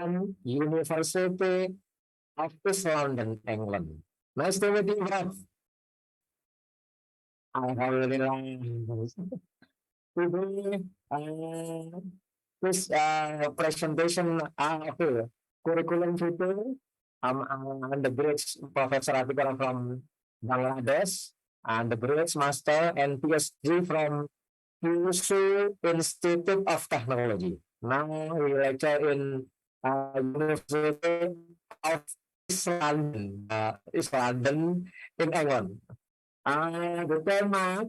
from University of East London, England. Nice to meet you, Prof. Alhamdulillah. Today, this presentation, okay, curriculum today, I'm the great Professor Atikara from Bangladesh, and the great master and PhD from Kyushu Institute of Technology. Now we lecture in University of East London in England. The tema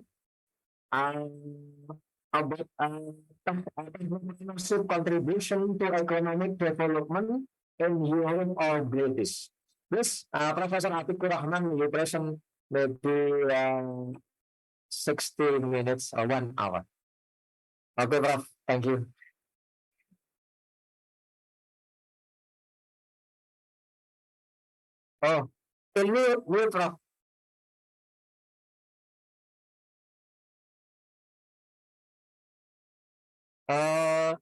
about entrepreneurship contribution to economic development in Europe or British. This Professor Atikur Rahman, you present maybe 60 minutes or 1 hour. Okay, Prof. Thank you. Oh, can you, Prof? Uh,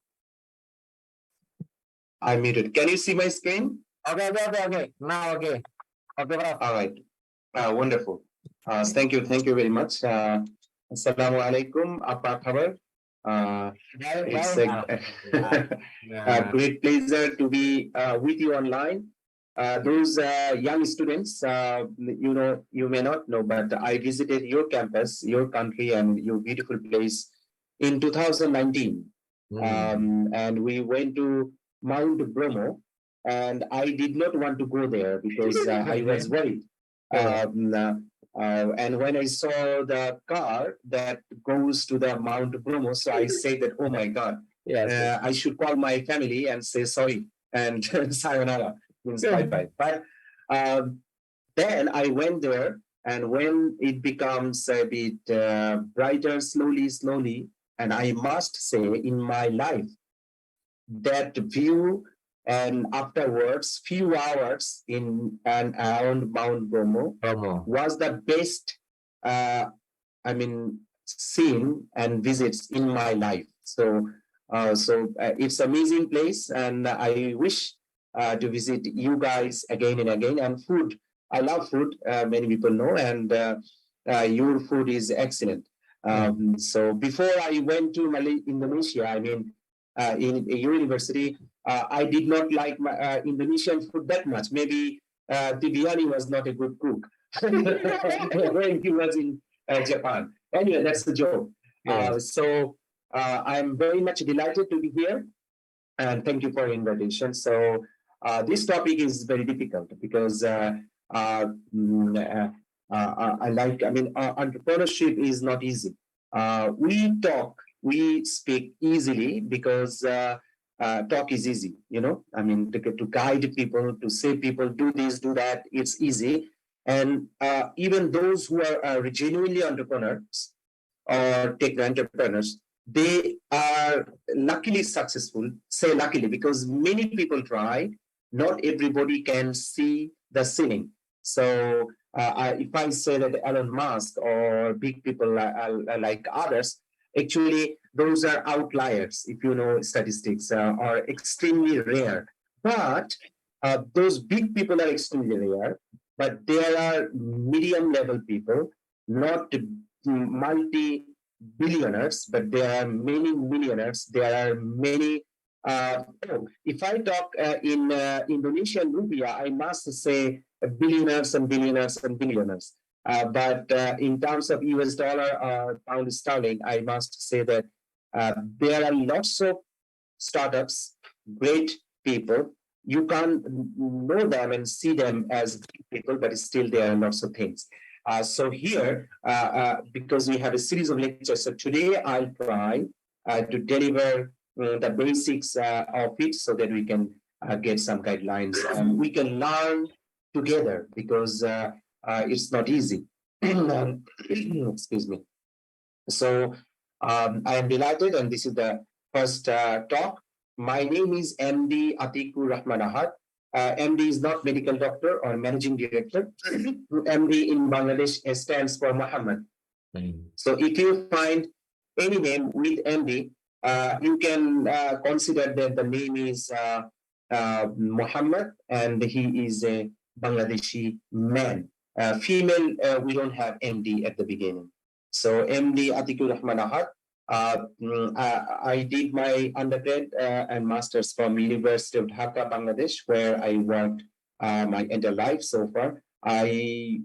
I muted. Can you see my screen? okay. Now, okay. Okay, Prof. All right. Wonderful. Thank you very much. Assalamu alaikum. Apa khabar? It's a great pleasure to be with you online. Those young students, you may not know, but I visited your campus, your country, and your beautiful place in 2019. And we went to Mount Bromo, and I did not want to go there because I was worried. And when I saw the car that goes to the Mount Bromo, so I said that, oh my God, I should call my family and say sorry and sayonara, means bye-bye. But then I went there, and when it becomes a bit brighter, slowly, and I must say in my life, that view and afterwards, few hours in and around Mount Bromo was the best, scene and visits in my life. So it's amazing place, and I wish to visit you guys again and again. And food, I love food. Many people know, and your food is excellent. So before I went to Indonesia, in a university, I did not like my Indonesian food that much. Maybe Tibiani was not a good cook when he was in Japan. Anyway, that's the joke. So I'm very much delighted to be here, and thank you for the invitation. So this topic is very difficult because entrepreneurship is not easy. We speak easily because talk is easy, to guide people, to say people do this, do that, it's easy. And even those who are genuinely entrepreneurs or techno entrepreneurs, they are luckily successful. Say luckily, because many people try, not everybody can see the ceiling. So if I say that Elon Musk or big people like others, actually those are outliers. If you know statistics, are extremely rare. But those big people are extremely rare. But there are medium level people, not multi-billionaires, but there are many millionaires. There are many. If I talk in Indonesian rupiah, I must say billionaires and billionaires and billionaires. But in terms of US dollar or pound sterling, I must say that there are lots of startups, great people. You can't know them and see them as people, but still there are lots of things. So here, because we have a series of lectures, so today I'll try to deliver the basics of it so that we can get some guidelines and we can learn together because it's not easy. Excuse me. So I am delighted, and this is the first talk. My name is MD Atikur Rahman Ahad. MD is not medical doctor or managing director. MD in Bangladesh stands for Muhammad. So if you find any name with MD, you can consider that the name is Muhammad, and he is a Bangladeshi man. Female, we don't have MD at the beginning. So MD Atikur Rahman Ahad. I did my undergrad and master's from University of Dhaka, Bangladesh, where I worked my entire life so far. I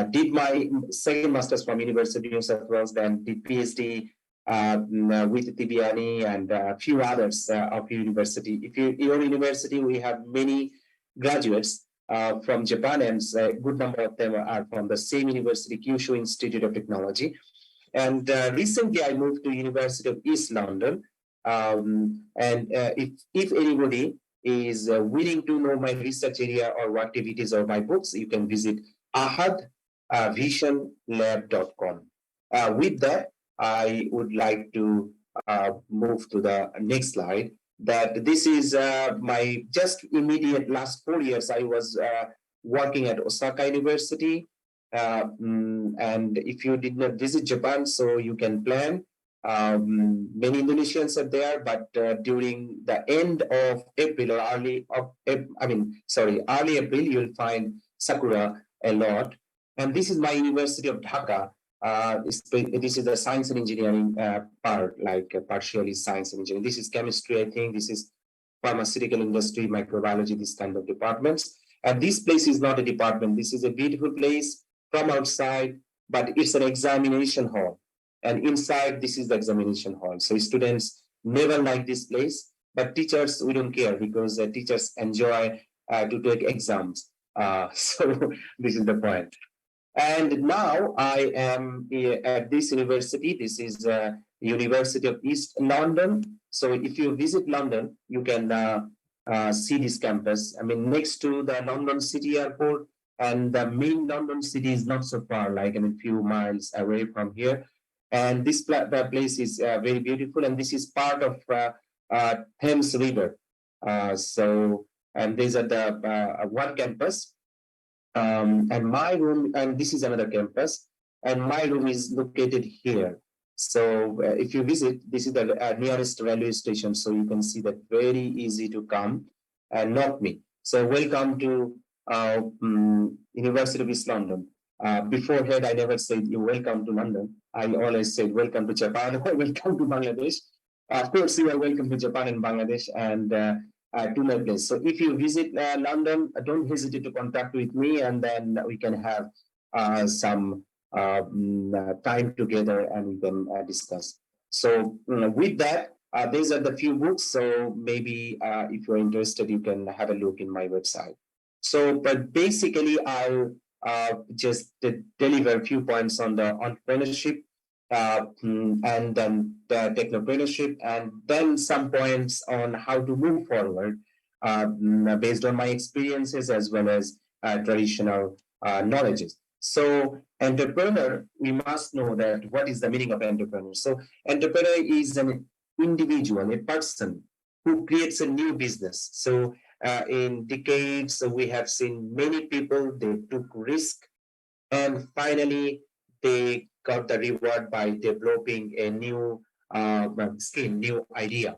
did my second master's from University of New South Wales, then did PhD with Tibiani and a few others of university. If your university, we have many graduates from Japan, and a good number of them are from the same university, Kyushu Institute of Technology. And recently, I moved to University of East London. If anybody is willing to know my research area or activities or my books, you can visit ahadvisionlab.com. With that, I would like to move to the next slide. That this is my just immediate last 4 years. I was working at Osaka University. And if you did not visit Japan, so you can plan. Many Indonesians are there, but during the end of April or early April, you'll find sakura a lot. And this is my University of Dhaka. This is the science and engineering part, like partially science and engineering. This is chemistry, I think. This is pharmaceutical industry, microbiology, this kind of departments. And this place is not a department. This is a beautiful place from outside, but it's an examination hall. And inside, this is the examination hall. So students never like this place, but teachers, we don't care because teachers enjoy to take exams. So this is the point. And now I am at this university. This is University of East London. So if you visit London, you can see this campus. I mean, next to the London City Airport, and the main London city is not so far, like a few miles away from here. And this place is very beautiful, and this is part of Thames River. And these are the one campus. And my room, and this is another campus, and my room is located here. So if you visit, this is the nearest railway station, so you can see that very easy to come and not me. So welcome to University of East London. Beforehand, I never said you welcome to London. I always said welcome to Japan or welcome to Bangladesh. Of course, you are welcome to Japan and Bangladesh and to my place. So if you visit London, don't hesitate to contact with me, and then we can have some time together and we can discuss. So with that, these are the few books. So maybe if you're interested, you can have a look in my website. So, but basically, I'll just deliver a few points on the entrepreneurship and then the technopreneurship, and then some points on how to move forward based on my experiences as well as traditional knowledges. So entrepreneur, we must know that what is the meaning of entrepreneur. So entrepreneur is an individual, a person who creates a new business. So in decades, we have seen many people, they took risk, and finally they got the reward by developing a new skill, new idea.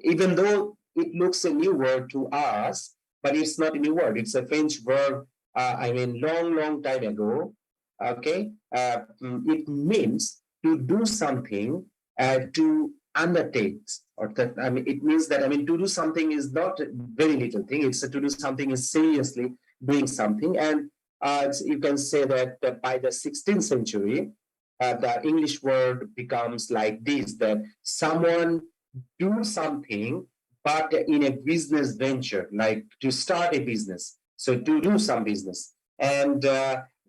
Even though it looks a new word to us, but it's not a new word. It's a French word, long time ago. Okay, it means to do something, to undertake, or that, it means that, to do something is not a very little thing. It's to do something is seriously doing something. And you can say that by the 16th century, the English word becomes like this, that someone do something, but in a business venture, like to start a business. So to do some business. And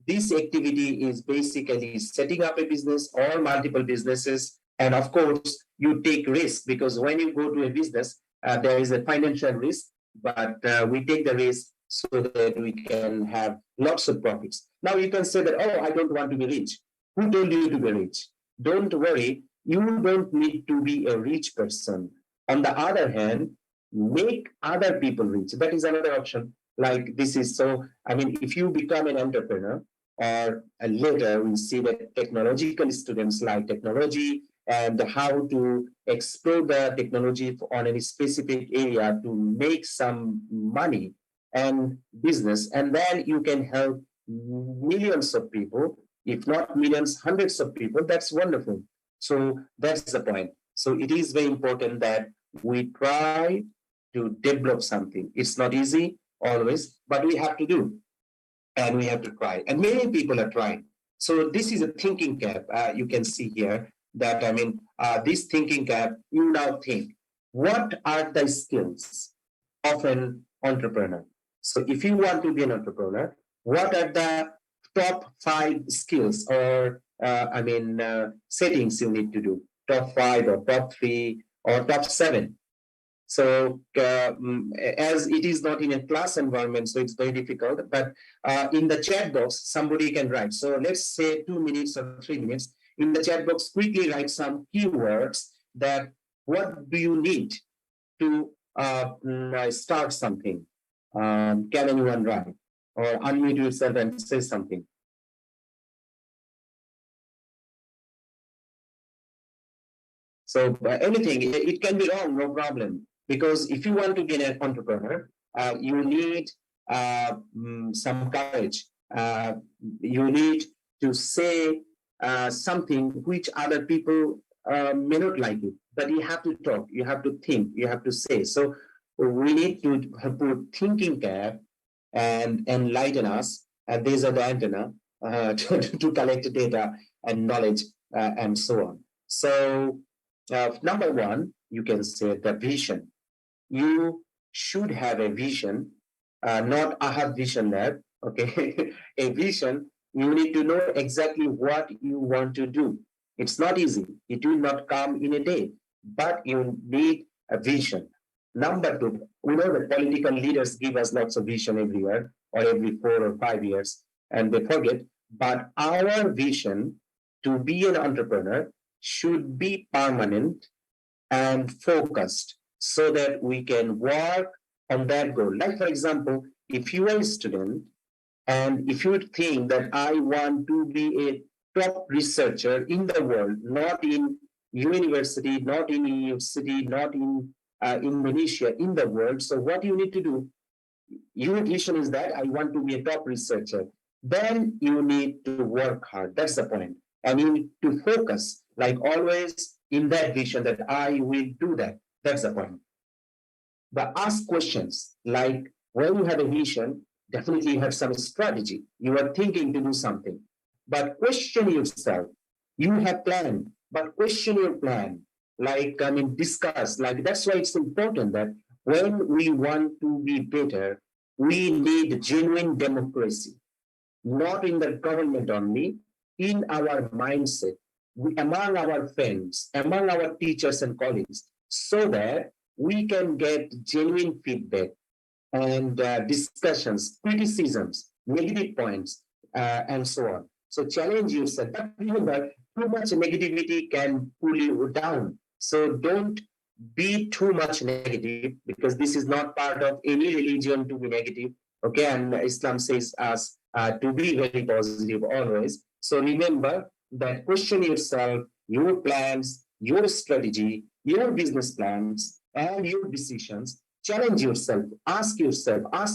this activity is basically setting up a business or multiple businesses. And of course, you take risk, because when you go to a business, there is a financial risk, but we take the risk so that we can have lots of profits. Now you can say that, oh, I don't want to be rich. Who told you to be rich? Don't worry, you don't need to be a rich person. On the other hand, make other people rich. That is another option. Like this is so, if you become an entrepreneur, or later we see that technological students like technology and how to explore the technology on any specific area to make some money and business, and then you can help millions of people, if not millions, hundreds of people. That's wonderful. So that's the point. So it is very important that we try to develop something. It's not easy always, but we have to do, and we have to try. And many people are trying. So this is a thinking gap. You can see here that, this thinking gap, you now think, what are the skills of an entrepreneur? So if you want to be an entrepreneur, what are the top 5 skills or settings you need to do? Top 5 or top 3 or top 7. So as it is not in a class environment, so it's very difficult. But in the chat box, somebody can write. So let's say 2 minutes or 3 minutes. In the chat box, quickly write some keywords that what do you need to start something. Can anyone write? Or unmute yourself and say something. So anything, it can be wrong, no problem. Because if you want to be an entrepreneur, you need some courage. You need to say something which other people may not like it, but you have to talk, you have to think, you have to say. So we need to put thinking cap and enlighten us, and these are the antenna to collect data and knowledge and so on. So number 1, you can say the vision. You should have a vision, not I have vision lab, okay? A vision, you need to know exactly what you want to do. It's not easy. It will not come in a day, but you need a vision. Number 2, we know that political leaders give us lots of vision every year or every 4 or 5 years, and they forget. But our vision to be an entrepreneur should be permanent and focused so that we can work on that goal. Like, for example, if you are a student and if you think that I want to be a top researcher in the world, not in university, not in university, not in Indonesia, in the world, so what you need to do, your vision is that I want to be a top researcher. Then you need to work hard. That's the point. And you need to focus, like always, in that vision that I will do that. That's the point. But ask questions like when you have a vision, definitely you have some strategy. You are thinking to do something. But question yourself. You have planned, but question your plan. Discuss. Like that's why it's important that when we want to be better, we need genuine democracy, not in the government only, in our mindset, among our friends, among our teachers and colleagues, so that we can get genuine feedback and discussions, criticisms, negative points, and so on. So challenge yourself. But remember, too much negativity can pull you down. So don't be too much negative, because this is not part of any religion to be negative. Okay, and Islam says us to be very positive always. So remember that question yourself, your plans, your strategy, your business plans, and your decisions. Challenge yourself, ask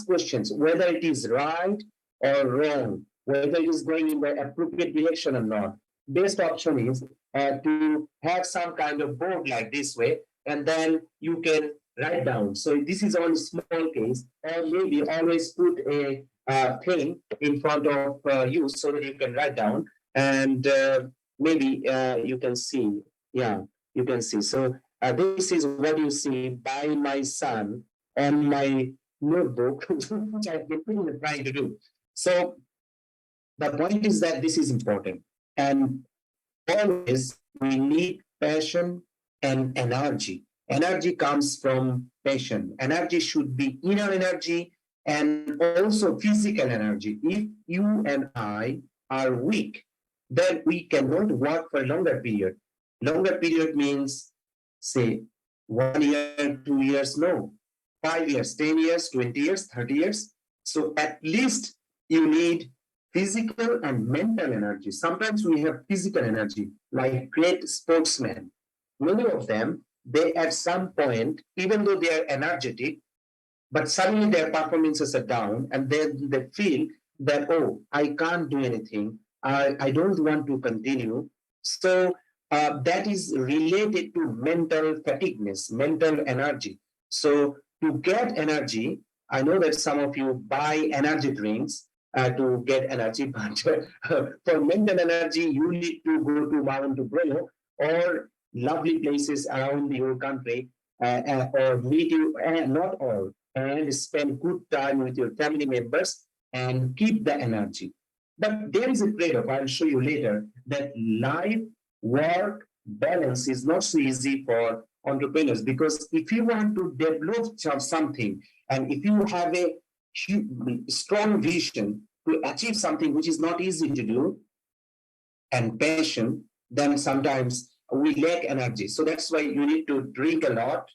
questions, whether it is right or wrong, whether it is going in the appropriate direction or not. Best option is to have some kind of board like this way, and then you can write down. So this is on a small case, or maybe always put a thing in front of you so that you can write down, and maybe you can see. Yeah, you can see. So this is what you see by my son on my notebook, which I've been trying to do. So the point is that this is important. And always we need passion and energy. Energy comes from passion. Energy should be inner energy and also physical energy. If you and I are weak, then we cannot work for a longer period. Longer period means, say, 1 year, 2 years, no, 5 years, 10 years, 20 years, 30 years. So at least you need physical and mental energy. Sometimes we have physical energy, like great sportsmen. Many of them, they at some point, even though they are energetic, but suddenly their performances are down, and then they feel that, oh, I can't do anything. I don't want to continue. So that is related to mental fatigueness, mental energy. So to get energy, I know that some of you buy energy drinks to get energy, but for mental energy, you need to go to Mount Bro or lovely places around your country or meet you, not all, and spend good time with your family members and keep the energy. But there is a trade-off, I'll show you later, that life, work, balance is not so easy for entrepreneurs, because if you want to develop something and if you have a strong vision to achieve something which is not easy to do, and passion, then sometimes we lack energy. So that's why you need to drink a lot,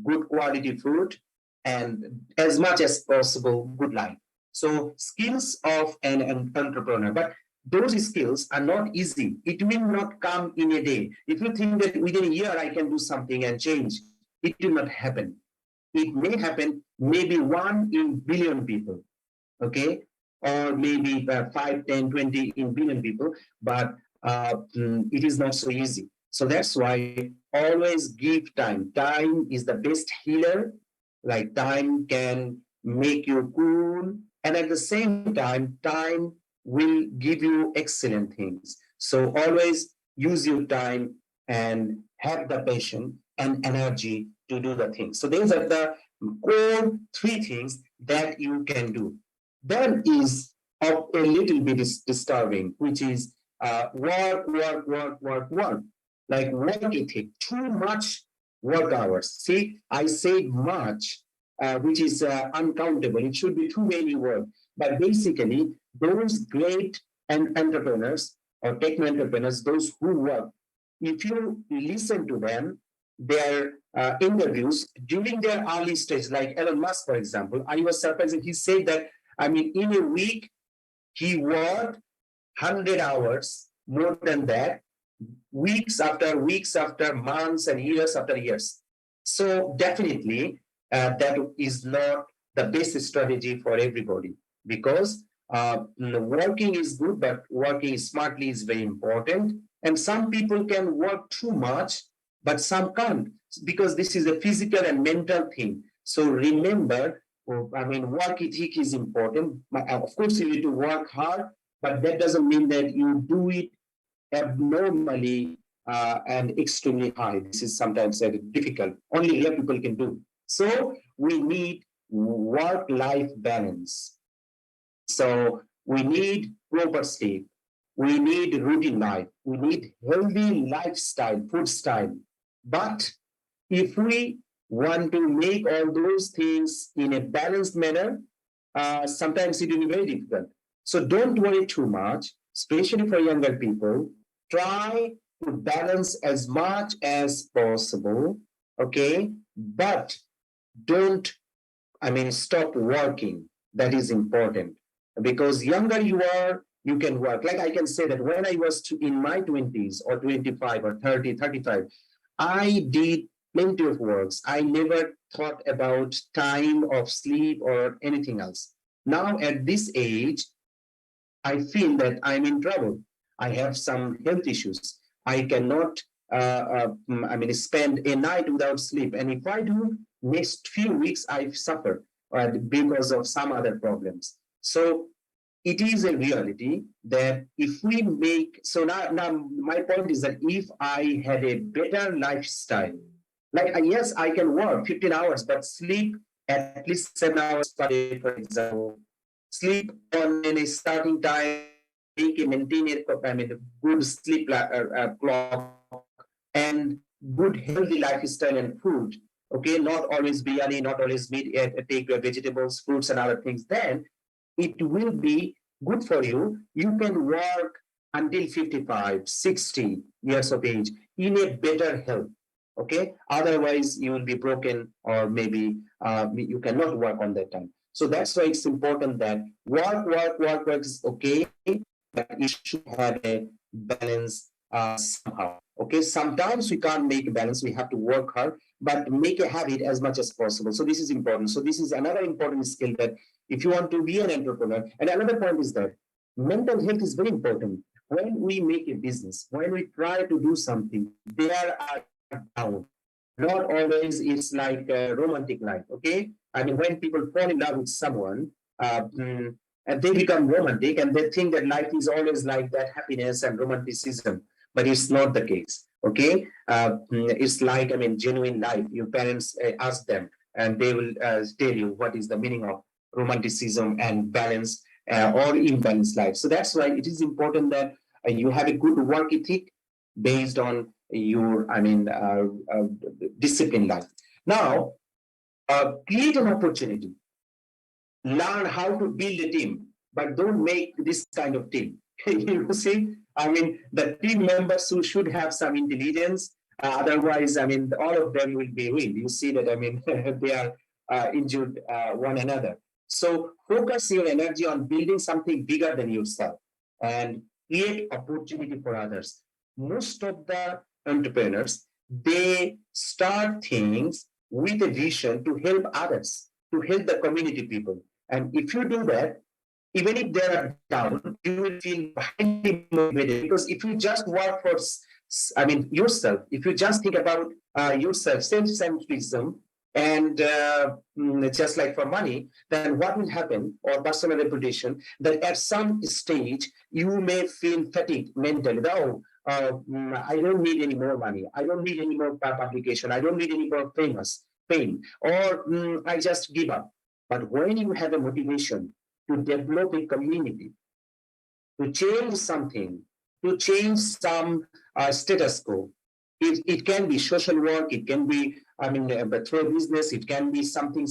good quality food, and as much as possible, good life. So skills of an entrepreneur, but those skills are not easy. It will not come in a day. If you think that within a year I can do something and change, it will not happen. It may happen maybe 1 in billion people, okay? Or maybe 5, 10, 20 in billion people, but it is not so easy. So that's why always give time. Time is the best healer. Like time can make you cool, and at the same time, time will give you excellent things. So always use your time and have the passion and energy to do the things. So these are the core 3 things that you can do. Then is a little bit disturbing, which is work, work, work, work, work. Like work ethic, too much work hours. See, I said much, which is uncountable. It should be too many work. But basically, those great entrepreneurs or techno entrepreneurs, those who work, if you listen to them, their interviews during their early stage, like Elon Musk, for example, I was surprised. He said that, I mean, in a week, he worked 100 hours, more than that, weeks after months and years after years. So definitely that is not the best strategy for everybody, because working is good, but working smartly is very important. And some people can work too much, but some can't, because this is a physical and mental thing. So remember, I mean, work ethic is important. Of course, you need to work hard, but that doesn't mean that you do it abnormally and extremely high. This is sometimes difficult. Only real people can do. So we need work-life balance. So we need proper sleep. We need routine life. We need healthy lifestyle, food style. But if we want to make all those things in a balanced manner, sometimes it will be very difficult. So don't worry too much, especially for younger people. Try to balance as much as possible, okay? But don't, I mean, stop working. That is important, because younger you are, you can work. Like I can say that when I was in my 20s or 25 or 30, 35, I did plenty of works. I never thought about time of sleep or anything else. Now at this age, I feel that I'm in trouble. I have some health issues. I cannot, I mean, spend a night without sleep. And if I do, next few weeks I suffer because of some other problems. So it is a reality that if we make, so now my point is that if I had a better lifestyle, like yes, I can work 15 hours, but sleep at least 7 hours per day, for example. Sleep on a starting time, make a maintain a, I mean, good sleep clock and good healthy lifestyle and food. Okay, not always biryani, not always meat, take your vegetables, fruits, and other things. Then it will be good for you. You can work until 55, 60 years of age in a better health. Okay, otherwise you will be broken, or maybe you cannot work on that time. So that's why it's important that work is okay, but it should have a balance somehow. Okay, sometimes we can't make a balance, we have to work hard, but make a habit as much as possible. So this is important. So this is another important skill that if you want to be an entrepreneur. And another point is that mental health is very important. When we make a business, when we try to do something, there are down. Not always it's like a romantic life, okay? I mean, when people fall in love with someone, and they become romantic and they think that life is always like that happiness and romanticism, but it's not the case, okay? It's like, I mean, genuine life. Your parents ask them and they will tell you what is the meaning of romanticism and balance or imbalanced life. So that's why it is important that you have a good work ethic based on your, discipline life. Now, create an opportunity. Learn how to build a team, but don't make this kind of team. You see, I mean, the team members who should have some intelligence. Otherwise, I mean, all of them will be ruined. You see that, I mean, they are injured one another. So focus your energy on building something bigger than yourself and create opportunity for others. Most of the entrepreneurs, they start things with a vision to help others, to help the community people. And if you do that, even if they are down, you will feel highly motivated because if you just work for, yourself, if you just think about yourself, self-centrism, and just like for money, then what will happen, or personal reputation, that at some stage you may feel fatigued mentally. Oh, I don't need any more money. I don't need any more publication. I don't need any more fame, or I just give up. But when you have a motivation to develop a community, to change something, to change some status quo, it can be social work, it can be, through business, it can be something.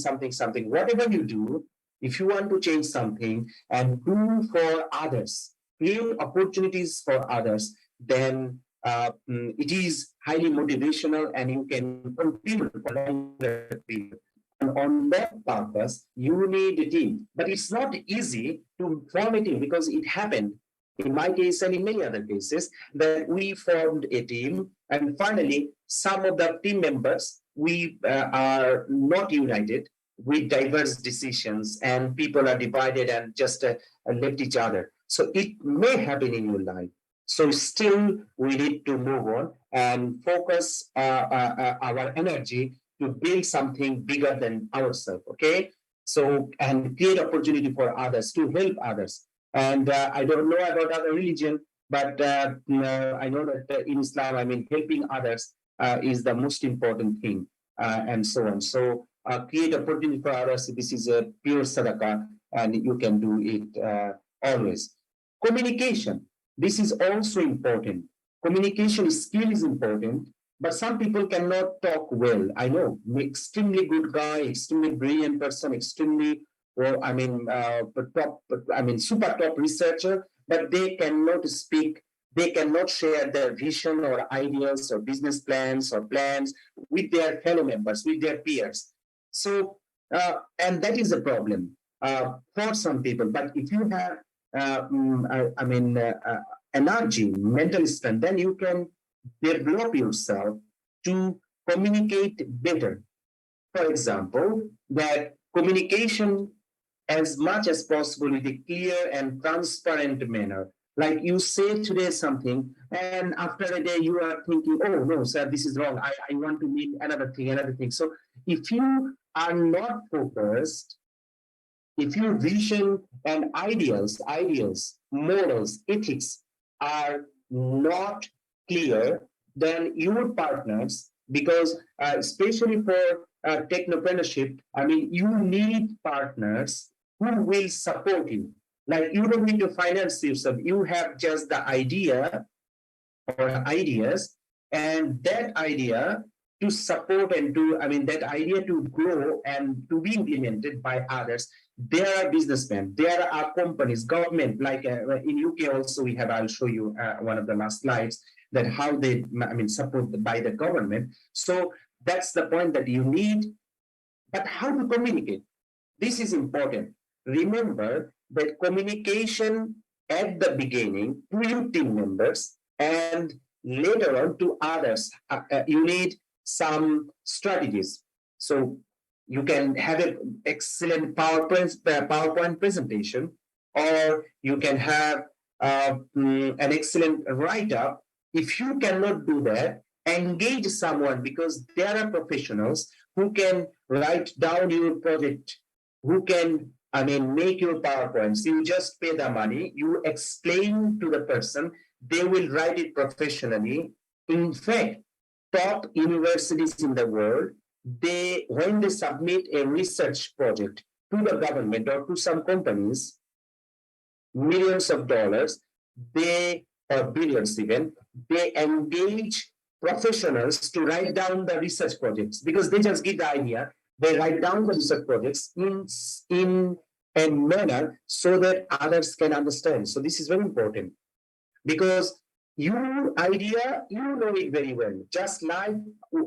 Whatever you do, if you want to change something and do for others, create opportunities for others, then it is highly motivational and you can continue for longer period. And on that purpose, you need a team. But it's not easy to form a team because it happened in my case and in many other cases that we formed a team. And finally, some of the team members, we are not united with diverse decisions and people are divided and just left each other. So it may happen in your life. So still, we need to move on and focus our energy to build something bigger than ourselves, okay? So, and create opportunity for others, to help others. And I don't know about other religion, but I know that in Islam, I mean, helping others is the most important thing, and so on. So create opportunity for others. This is a pure sadaqah, and you can do it always. Communication. This is also important. Communication skill is important, but some people cannot talk well. I know, extremely good guy, extremely brilliant person, extremely, well, super top researcher, but they cannot speak. They cannot share their vision or ideas or business plans or plans with their fellow members, with their peers. So, and that is a problem for some people. But if you have, energy, mental strength, then you can develop yourself to communicate better. For example, that communication as much as possible in a clear and transparent manner. Like you say today something, and after a day you are thinking, oh no, sir, this is wrong. I want to mean another thing. So if you are not focused, if your vision and ideals, morals, ethics are not clear, then your partners, because especially for technopreneurship, I mean, you need partners who will support you. Like you don't need to finance yourself. You have just the idea or ideas, and that idea to support and to, that idea to grow and to be implemented by others. There are businessmen, there are companies, government, like in UK also we have, I'll show you one of the last slides, that how they, support by the government. So that's the point that you need, but how to communicate? This is important. Remember that communication at the beginning to your team members and later on to others. You need some strategies. So you can have an excellent PowerPoint presentation, or you can have an excellent write up. If you cannot do that, engage someone, because there are professionals who can write down your project, who can, I mean, make your PowerPoints. You just pay the money, you explain to the person, they will write it professionally. In fact, top universities in the world, they, when they submit a research project to the government or to some companies, millions of dollars, they, or billions even, they engage professionals to write down the research projects, because they just give the idea. They write down the research projects in a manner so that others can understand. So this is very important, because your idea, you know it very well. Just like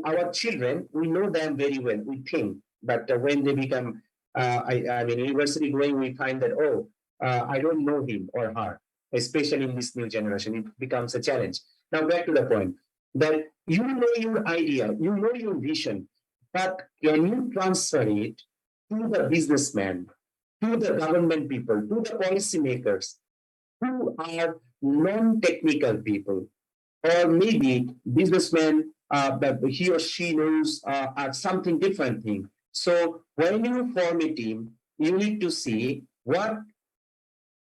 our children, we know them very well, we think. But when they become, I mean, university going, we find that, oh, I don't know him or her, especially in this new generation. It becomes a challenge. Now, back to the point that you know your idea, you know your vision, but can you transfer it to the businessman, to the government people, to the policymakers who are non-technical people, or maybe businessmen, but he or she knows something different thing. So when you form a team, you need to see what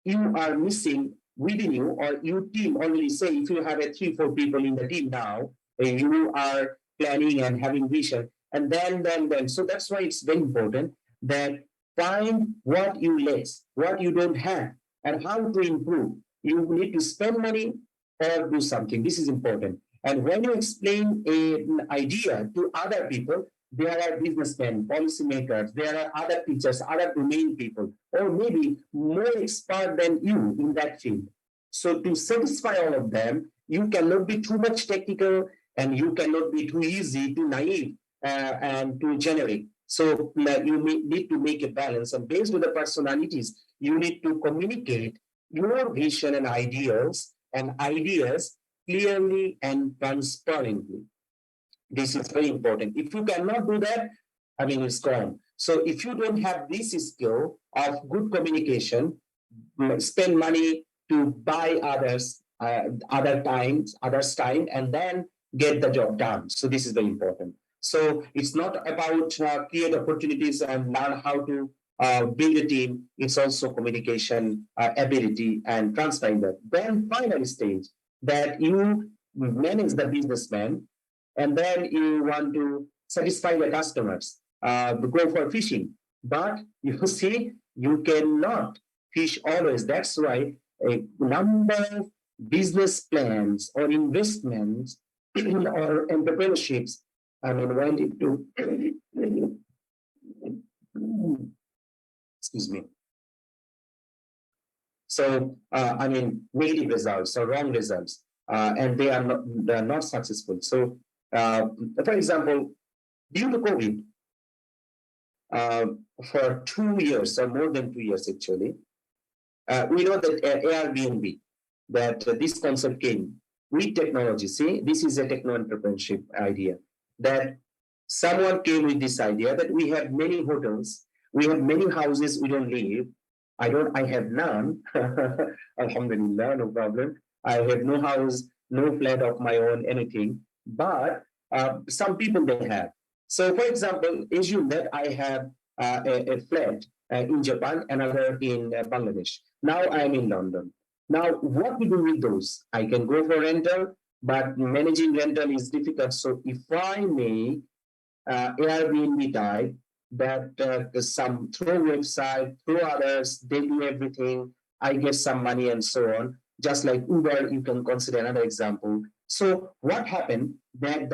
you are missing within you, or your team already. Say if you have a 3-4 people in the team now, you are planning and having vision, and then. So that's why it's very important that find what you lack, what you don't have, and how to improve. You need to spend money or do something. This is important. And when you explain an idea to other people, there are businessmen, policymakers, there are other teachers, other domain people, or maybe more expert than you in that field. So to satisfy all of them, you cannot be too much technical, and you cannot be too easy, too naive, and too generic. So you need to make a balance, and based on the personalities, you need to communicate your vision and ideas clearly and transparently. This is very important. If you cannot do that, I mean, it's gone. So if you don't have this skill of good communication, spend money to buy others' time, and then get the job done. So this is very important. So it's not about create opportunities and learn how to build a team. It's also communication ability and transferring that. Then final stage that you manage the businessman, and then you want to satisfy the customers, go for fishing. But you see, you cannot fish always. That's why a number of business plans or investments or entrepreneurships, I mean, went into, excuse me. So, I mean, negative results or wrong results, and they are not successful. So, for example, due to COVID, for 2 years or more than 2 years actually, we know that Airbnb, that this concept came with technology. See, this is a techno-entrepreneurship idea, that someone came with this idea that we have many hotels, we have many houses we don't live. I have none. Alhamdulillah, no problem. I have no house, no flat of my own, anything. But some people they have. So, for example, assume that I have a flat in Japan, another in Bangladesh. Now I am in London. Now, what to do with those? I can go for rental, but managing rental is difficult. So, if I may Airbnb type, that some through website, through others, they do everything. I get some money and so on. Just like Uber, you can consider another example. So what happened that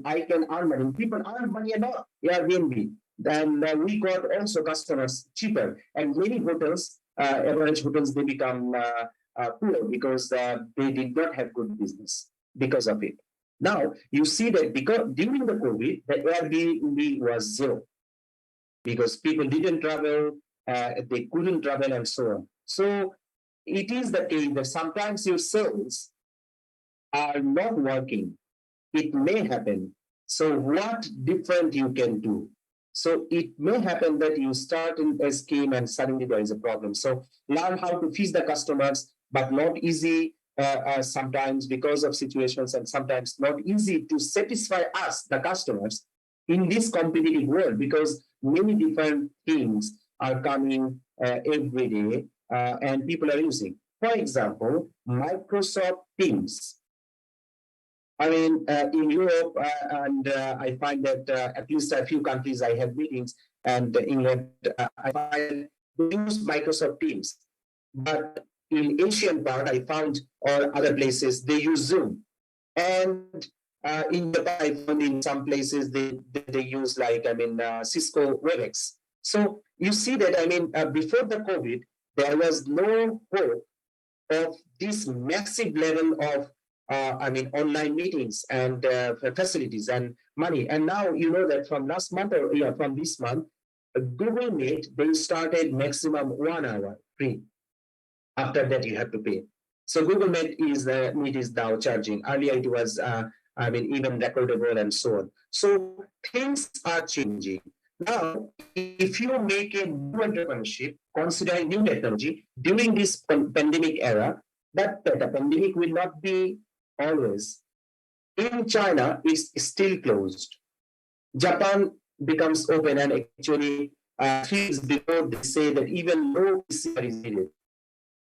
I can earn money. People earn money a lot. Airbnb. Then we got also customers cheaper, and many hotels, average hotels, they become poor because they did not have good business because of it. Now you see that because during the COVID, the Airbnb was zero. because people didn't travel, they couldn't travel, and so on. So it is the case that sometimes your sales are not working. It may happen. So what different you can do? So it may happen that you start in a scheme and suddenly there is a problem. So learn how to feed the customers, but not easy sometimes because of situations, and sometimes not easy to satisfy us, the customers, in this competitive world, because many different things are coming every day and people are using. For example, Microsoft Teams. I mean, in Europe, and I find that at least a few countries I have meetings, and England, I find they use Microsoft Teams. But in Asian part, I found, or other places, they use Zoom. And in Japan, I found in some places they use Cisco WebEx. So you see that, I mean, before the COVID, there was no hope of this massive level of online meetings and facilities and money. And now you know that from last month, or from this month, Google Meet, they started maximum 1 hour free. After that, you have to pay. So Google Meet is now charging. Earlier it was even recordable and so on. So things are changing. Now, if you make a new entrepreneurship, considering new technology during this pandemic era, that the pandemic will not be always. In China, it's still closed. Japan becomes open, and actually, 3 weeks before they say that even no PCR is needed.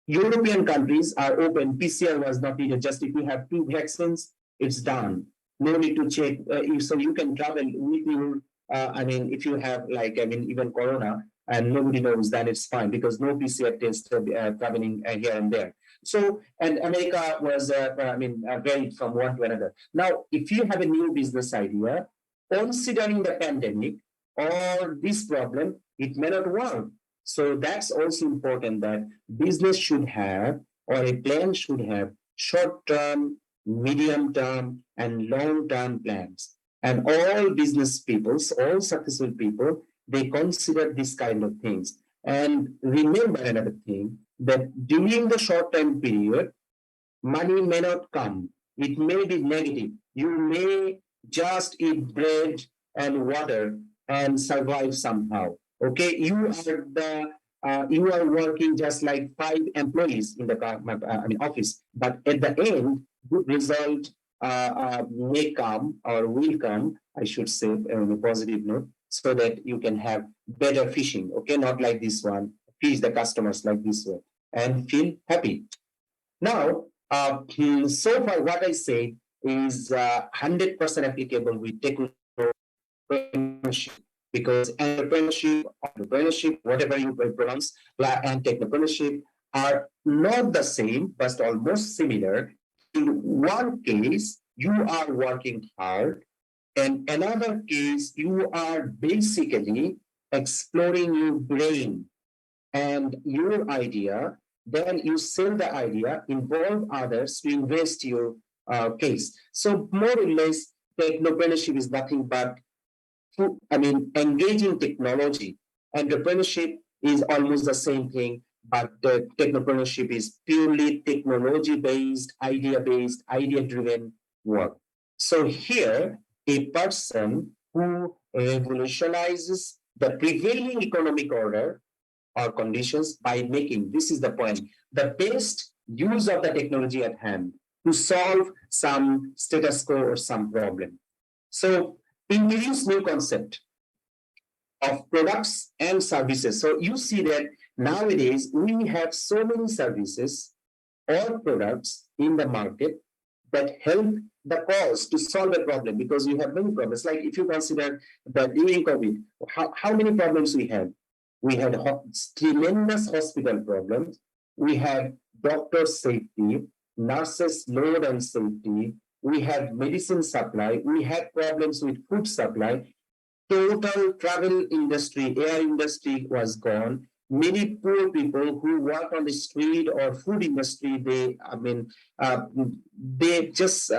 European countries are open. PCR was not needed. Just if you have 2 vaccines, it's done. No need to check. So you can travel with your, if you have even corona and nobody knows, then it's fine because no PCR test traveling here and there. So, and America was, varied from one to another. Now, if you have a new business idea, considering the pandemic or this problem, it may not work. So that's also important, that business should have, or a plan should have, short-term, medium-term, and long-term plans. And all business people, all successful people, they consider this kind of things. And remember another thing, that during the short-term period, money may not come. It may be negative. You may just eat bread and water and survive somehow. Okay, you are working just like 5 employees in the office, but at the end, good result may come, or will come, I should say, on a positive note, so that you can have better fishing. Okay, not like this one. Fish the customers like this way and feel happy. Now, so far, what I say is 100% applicable with technopreneurship, because entrepreneurship, whatever you pronounce, and technopreneurship are not the same, but almost similar. In one case, you are working hard, and another case, you are basically exploring your brain and your idea. Then you sell the idea, involve others to invest your case. So more or less, technopreneurship is nothing but engaging technology. Entrepreneurship is almost the same thing, but technopreneurship is purely technology-based, idea-based, idea-driven work. So here, a person who revolutionizes the prevailing economic order or conditions by making, this is the point, the best use of the technology at hand to solve some status quo or some problem. So introduce new concept of products and services. So you see that nowadays we have so many services or products in the market that help the cause to solve a problem, because you have many problems. Like if you consider that during COVID, how many problems we had? We had tremendous hospital problems. We had doctor safety, nurses load and safety. We had medicine supply. We had problems with food supply. Total travel industry, air industry was gone. many poor people who work on the street or food industry, they just,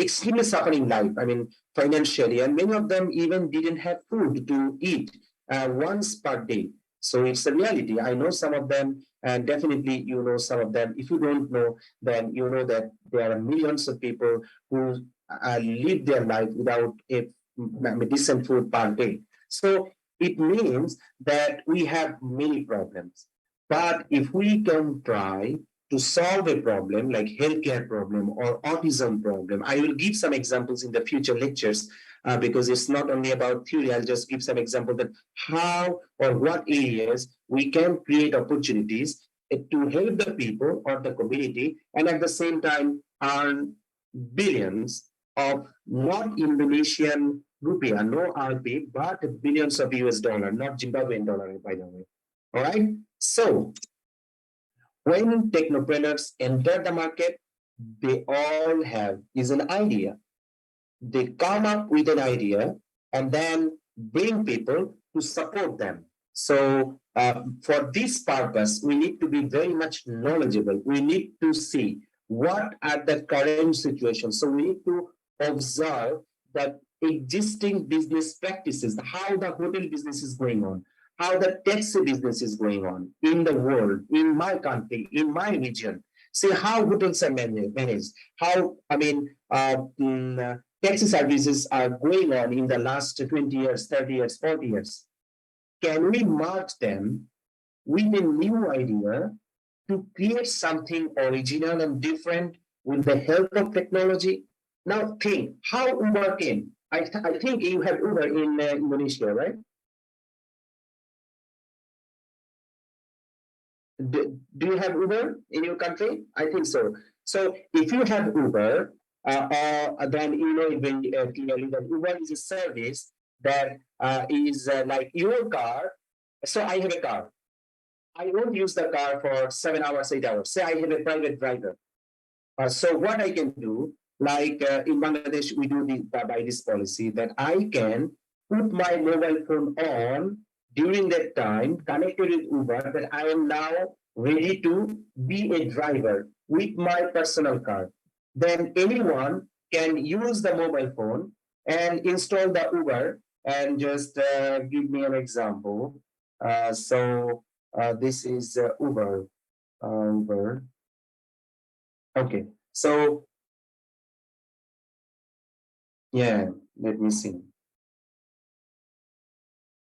extremely suffering life, financially, and many of them even didn't have food to eat once per day. So it's a reality. I know some of them, and definitely you know some of them. If you don't know, then you know that there are millions of people who live their life without a decent food per day. So it means that we have many problems. But if we can try to solve a problem like healthcare problem or autism problem, I will give some examples in the future lectures because it's not only about theory. I'll just give some example that how or what areas we can create opportunities to help the people or the community, and at the same time earn billions of not Indonesian rupiah, no RP, but billions of US dollar, not Zimbabwean dollar, by the way. All right. So when technopreneurs enter the market, they all have is an idea. They come up with an idea and then bring people to support them. So for this purpose, we need to be very much knowledgeable. We need to see what are the current situations. So we need to observe the existing business practices, how the hotel business is going on, how the taxi business is going on in the world, in my country, in my region. See how hotels are managed, how, taxi services are going on in the last 20 years, 30 years, 40 years. Can we merge them with a new idea to create something original and different with the help of technology? Now think how Uber came. I think you have Uber in Indonesia, right? Do you have Uber in your country? I think so. So if you have Uber, then you know very clearly that Uber is a service that is like your car. So I have a car. I won't use the car for 7 hours, 8 hours. Say I have a private driver. So what I can do, like in Bangladesh, we do by this policy that I can put my mobile phone on during that time, connected with Uber, that I am now ready to be a driver with my personal car. Then anyone can use the mobile phone and install the Uber and just give me an example. This is Uber. Uber. Okay, so yeah, let me see.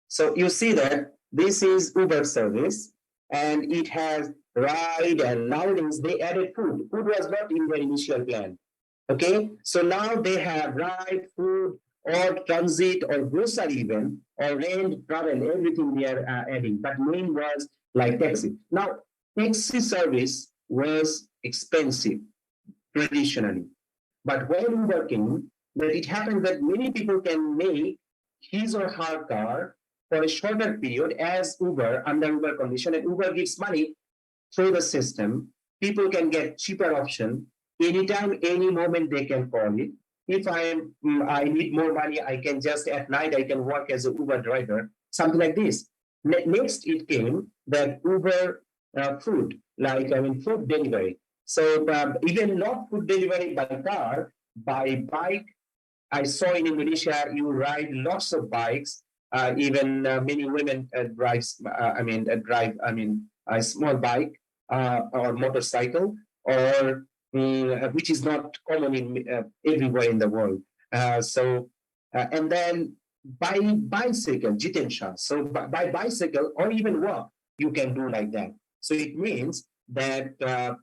So you see that this is Uber service and it has ride, and nowadays they added food. Food was not in their initial plan. Okay, so now they have ride, food, or transit, or grocery even, or rent, travel, everything they are adding. But main was like taxi. Now, taxi service was expensive traditionally. But when working, that it happens that many people can make his or her car for a shorter period as Uber under Uber condition, and Uber gives money through the system. People can get cheaper option anytime, any moment they can call it. If I need more money, I can just at night I can work as an Uber driver, something like this. Next, it came that Uber food, like food delivery. So even not food delivery by car, by bike. I saw in Indonesia you ride lots of bikes. Even many women drive. A small bike or motorcycle, or which is not common in everywhere in the world. And then by bicycle, jitensha. So by bicycle or even walk, you can do like that. So it means that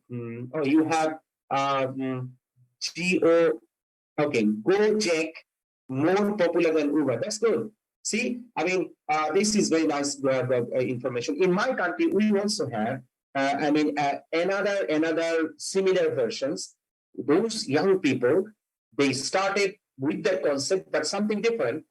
you have Go. Okay, Gojek more popular than Uber. That's good. See, this is very nice information. In my country, we also have, another similar versions. Those young people, they started with that concept, but something different,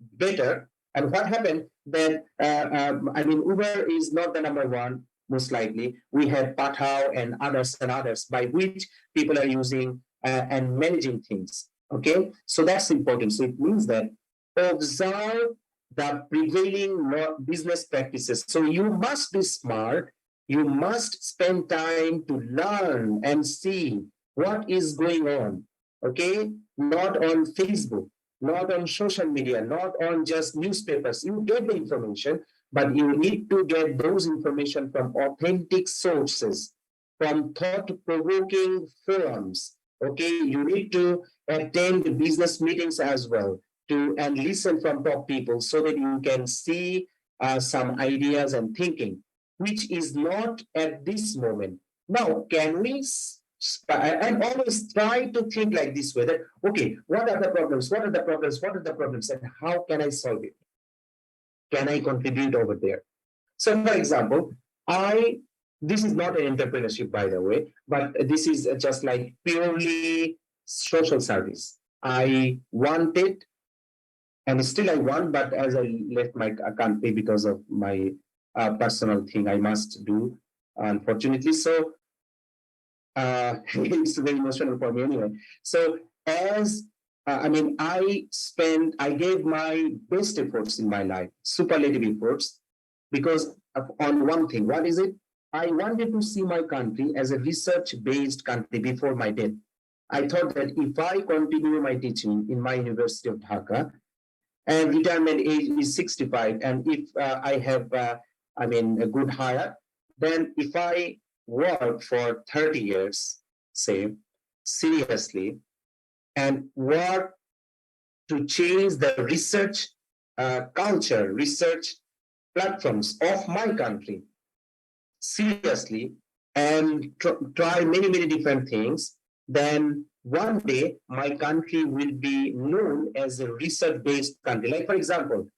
better. And what happened then? Uber is not the number one, most likely. We have Pathao and others by which people are using and managing things. Okay, so that's important. So it means that observe the prevailing business practices. So you must be smart. You must spend time to learn and see what is going on. Okay, not on Facebook, not on social media, not on just newspapers. You get the information, but you need to get those information from authentic sources, from thought-provoking forums. Okay, you need to attend business meetings as well to and listen from top people so that you can see some ideas and thinking, which is not at this moment. Now, can we and always try to think like this way that, okay, what are the problems? What are the problems? What are the problems? And how can I solve it? Can I contribute over there? So, for example, this is not an entrepreneurship, by the way, but this is just like purely social service. I wanted, and still I want, but as I left my country because of my personal thing I must do, unfortunately. So it's very emotional for me anyway. So as I gave my best efforts in my life, superlative efforts, because on one thing, what is it? I wanted to see my country as a research-based country before my death. I thought that if I continue my teaching in my University of Dhaka, and retirement age is 65, and if I have, a good hire, then if I work for 30 years, say, seriously, and work to change the research culture, research platforms of my country, seriously, and try many, many different things, then one day my country will be known as a research-based country. Like, for example,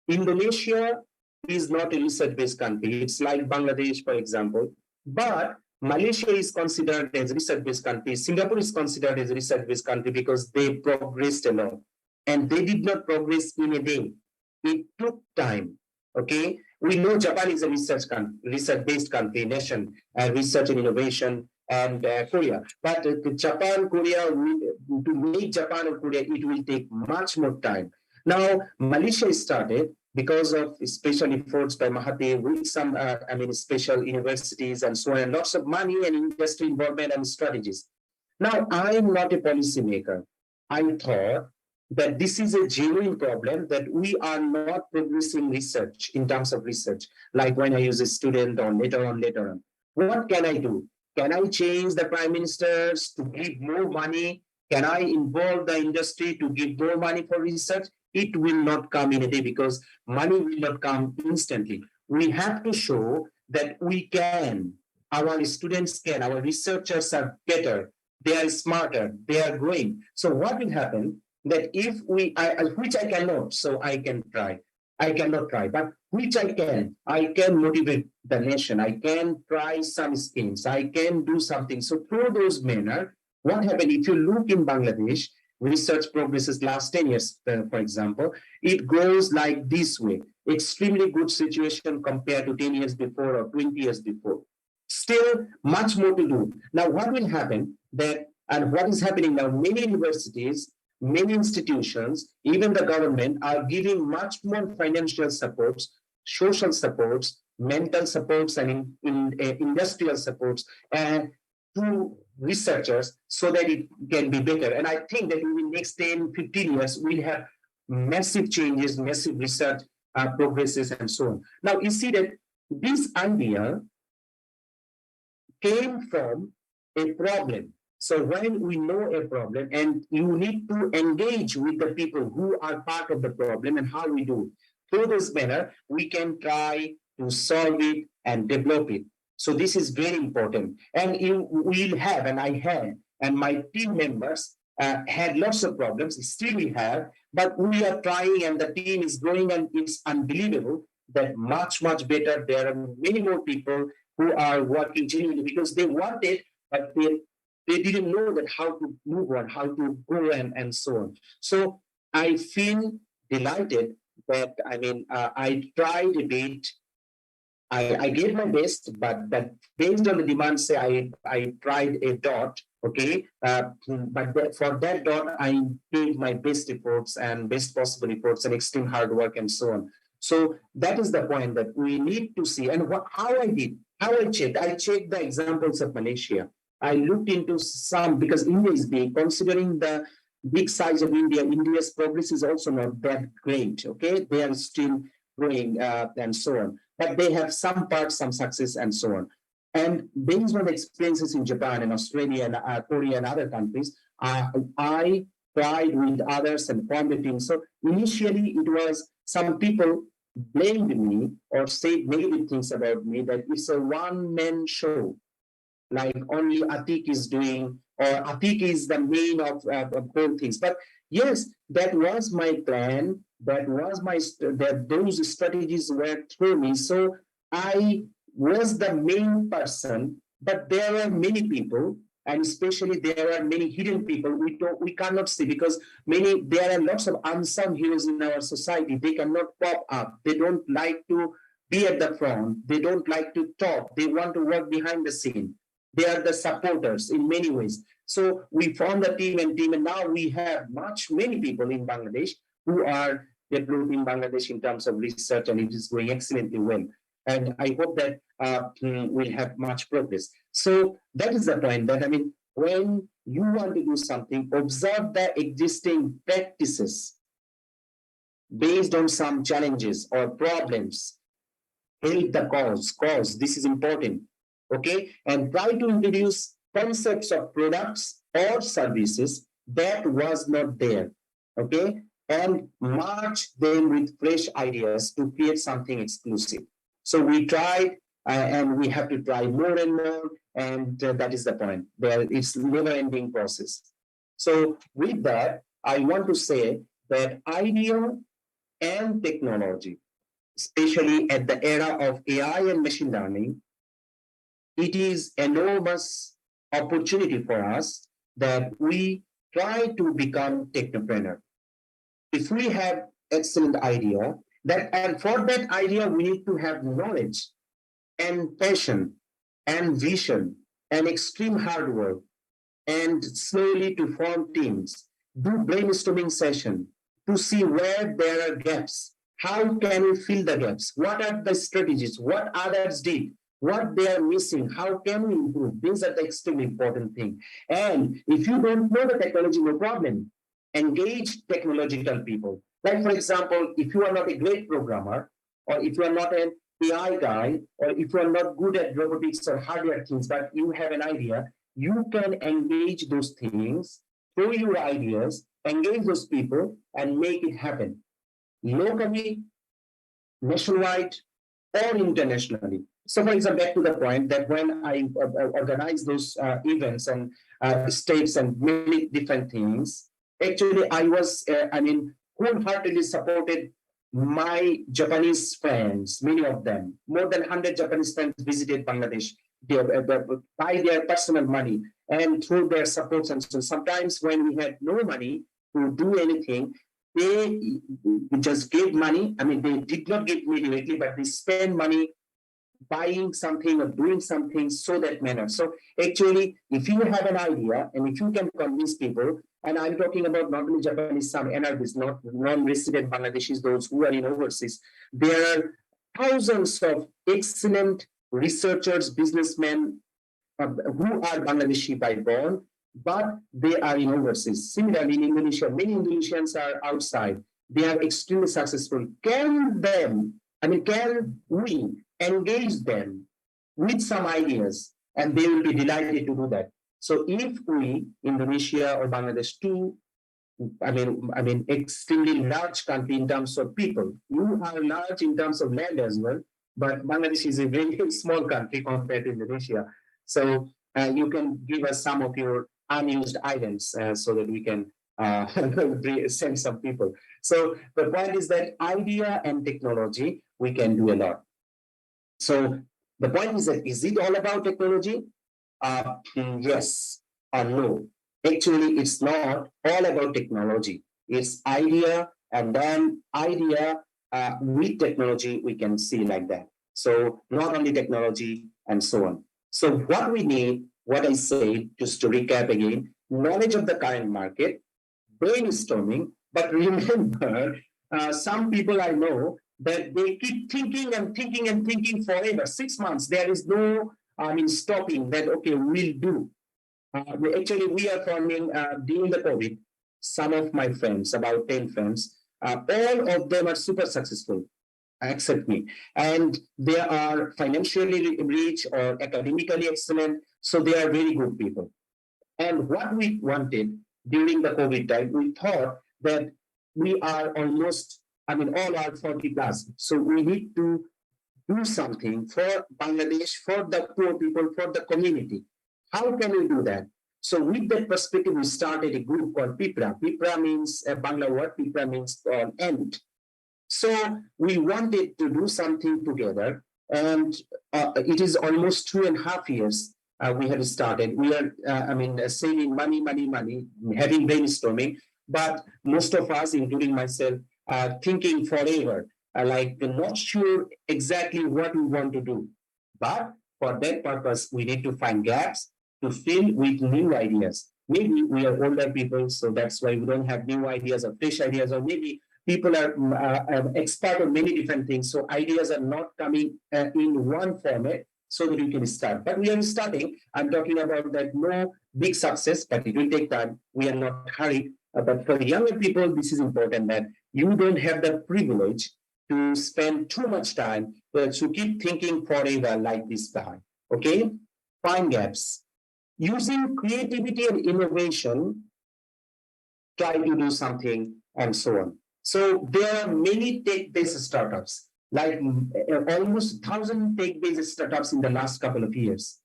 Indonesia is not a research-based country. It's like Bangladesh, for example. But Malaysia is considered as a research-based country. Singapore is considered as a research-based country because they progressed a lot. And they did not progress in a day. It took time. Okay, we know Japan is a research-based country, nation, research and innovation, and Korea. But Japan, Korea, to make Japan or Korea, it will take much more time. Now, Malaysia started because of special efforts by Mahathir with some, special universities and so on, and lots of money and industry involvement and strategies. Now, I'm not a policymaker. I thought that this is a genuine problem, that we are not progressing research in terms of research, like when I use a student or later on. What can I do? Can I change the prime ministers to give more money? Can I involve the industry to give more money for research? It will not come in a day because money will not come instantly. We have to show that we can, our students can, our researchers are better, they are smarter, they are growing. So what will happen? That if which I cannot, so I can try. I cannot try, but which I can motivate the nation. I can try some schemes. I can do something. So through those manner, what happened? If you look in Bangladesh, research progresses last 10 years, for example, it goes like this way. Extremely good situation compared to 10 years before or 20 years before. Still much more to do. Now, what will happen and what is happening now, many universities, many institutions, even the government are giving much more financial supports, social supports, mental supports, and industrial supports to researchers so that it can be better. And I think that in the next 10, 15 years, we'll have massive changes, massive research progresses, and so on. Now, you see that this idea came from a problem. So when we know a problem, and you need to engage with the people who are part of the problem and how we do. Through this manner, we can try to solve it and develop it. So this is very important. And you will have, and I had, and my team members had lots of problems, still we have, but we are trying and the team is growing, and it's unbelievable that much, much better. There are many more people who are working genuinely because they wanted, but they didn't know that how to move on, how to go and so on. So I feel delighted that, I tried a bit. I gave my best, but that based on the demand, say I tried a dot, Okay, for that dot, I gave my best efforts and best possible efforts and extreme hard work and so on. So that is the point that we need to see. And how I did, how I checked. I checked the examples of Malaysia. I looked into some because India is big. Considering the big size of India, India's progress is also not that great. Okay, they are still growing and so on. But they have some parts, some success, and so on. And based on the experiences in Japan and Australia and Korea and other countries, I tried with others and formed a team. So initially, it was some people blamed me or said negative things about me that it's a one-man show, like only Atik is doing, or Atik is the main of whole things. But yes, that was my plan. That was that those strategies were through me. So I was the main person, but there are many people, and especially there are many hidden people we cannot see because there are lots of unsung heroes in our society. They cannot pop up. They don't like to be at the front. They don't like to talk. They want to work behind the scene. They are the supporters in many ways. So we formed a team, and now we have many people in Bangladesh who are developing Bangladesh in terms of research, and it is going excellently well. And I hope that we'll have much progress. So that is the point. That I mean, when you want to do something, observe the existing practices based on some challenges or problems. Help the cause. This is important. Okay, and try to introduce concepts of products or services that was not there. Okay, and march them with fresh ideas to create something exclusive. So we tried, and we have to try more and more, and that is the point. It's never-ending process. So with that, I want to say that idea and technology, especially at the era of AI and machine learning, it is enormous opportunity for us that we try to become technopreneur. If we have excellent idea, and for that idea we need to have knowledge and passion and vision and extreme hard work and slowly to form teams, do brainstorming session to see where there are gaps. How can we fill the gaps? What are the strategies? What others did? What they are missing? How can we improve? These are the extremely important thing. And if you don't know the technology, no problem. Engage technological people. Like for example, if you are not a great programmer, or if you are not an AI guy, or if you are not good at robotics or hardware things, but you have an idea, you can engage those things, throw your ideas, engage those people, and make it happen locally, nationwide, or internationally. So, for example, back to the point that when I organize those events and states and many different things, actually, wholeheartedly supported my Japanese friends, many of them, more than 100 Japanese friends visited Bangladesh by their personal money and through their supports. And so sometimes when we had no money to do anything, they just gave money. I mean, they did not give me directly, but they spend money buying something or doing something so that manner. So actually, if you have an idea and if you can convince people, and I'm talking about not only Japanese, some NRBs, not non-resident Bangladeshis, those who are in overseas, there are thousands of excellent researchers, businessmen who are Bangladeshi by born, but they are in overseas. Similarly, in Indonesia, many Indonesians are outside. They are extremely successful. Can we engage them with some ideas, and they will be delighted to do that. So if we, Indonesia or Bangladesh, extremely large country in terms of people, you are large in terms of land as well, but Bangladesh is a very small country compared to Indonesia. So you can give us some of your unused items so that we can send some people. So the point is that idea and technology, we can do a lot. So the point is that, is it all about technology? Yes or no. Actually, it's not all about technology. It's idea, and then idea with technology, we can see like that. So not only technology and so on. So what we need, what I said, just to recap again, knowledge of the current market, brainstorming, but remember, some people I know that they keep thinking and thinking and thinking forever. 6 months, there is no, stopping that, okay, we'll do. We are forming during the COVID, some of my friends, about 10 friends, all of them are super successful, except me. And they are financially rich or academically excellent, so they are very good people. And what we wanted during the COVID time, we thought that we are almost, all are 40 plus. So we need to do something for Bangladesh, for the poor people, for the community. How can we do that? So with that perspective, we started a group called PIPRA. PIPRA means a Bangla word, PIPRA means end. So we wanted to do something together, and it is almost 2.5 years we have started. We are, saving money, having brainstorming, but most of us, including myself, thinking forever, like not sure exactly what we want to do. But for that purpose, we need to find gaps to fill with new ideas. Maybe we are older people, so that's why we don't have new ideas or fresh ideas, or maybe people are expert on many different things, so ideas are not coming in one format so that we can start. But we are starting. I'm talking about that no big success, but it will take time. We are not hurried. But for the younger people, this is important that you don't have the privilege to spend too much time to keep thinking forever like this guy. Okay? Find gaps. Using creativity and innovation, try to do something and so on. So there are many tech-based startups, like almost 1,000 tech-based startups in the last couple of years.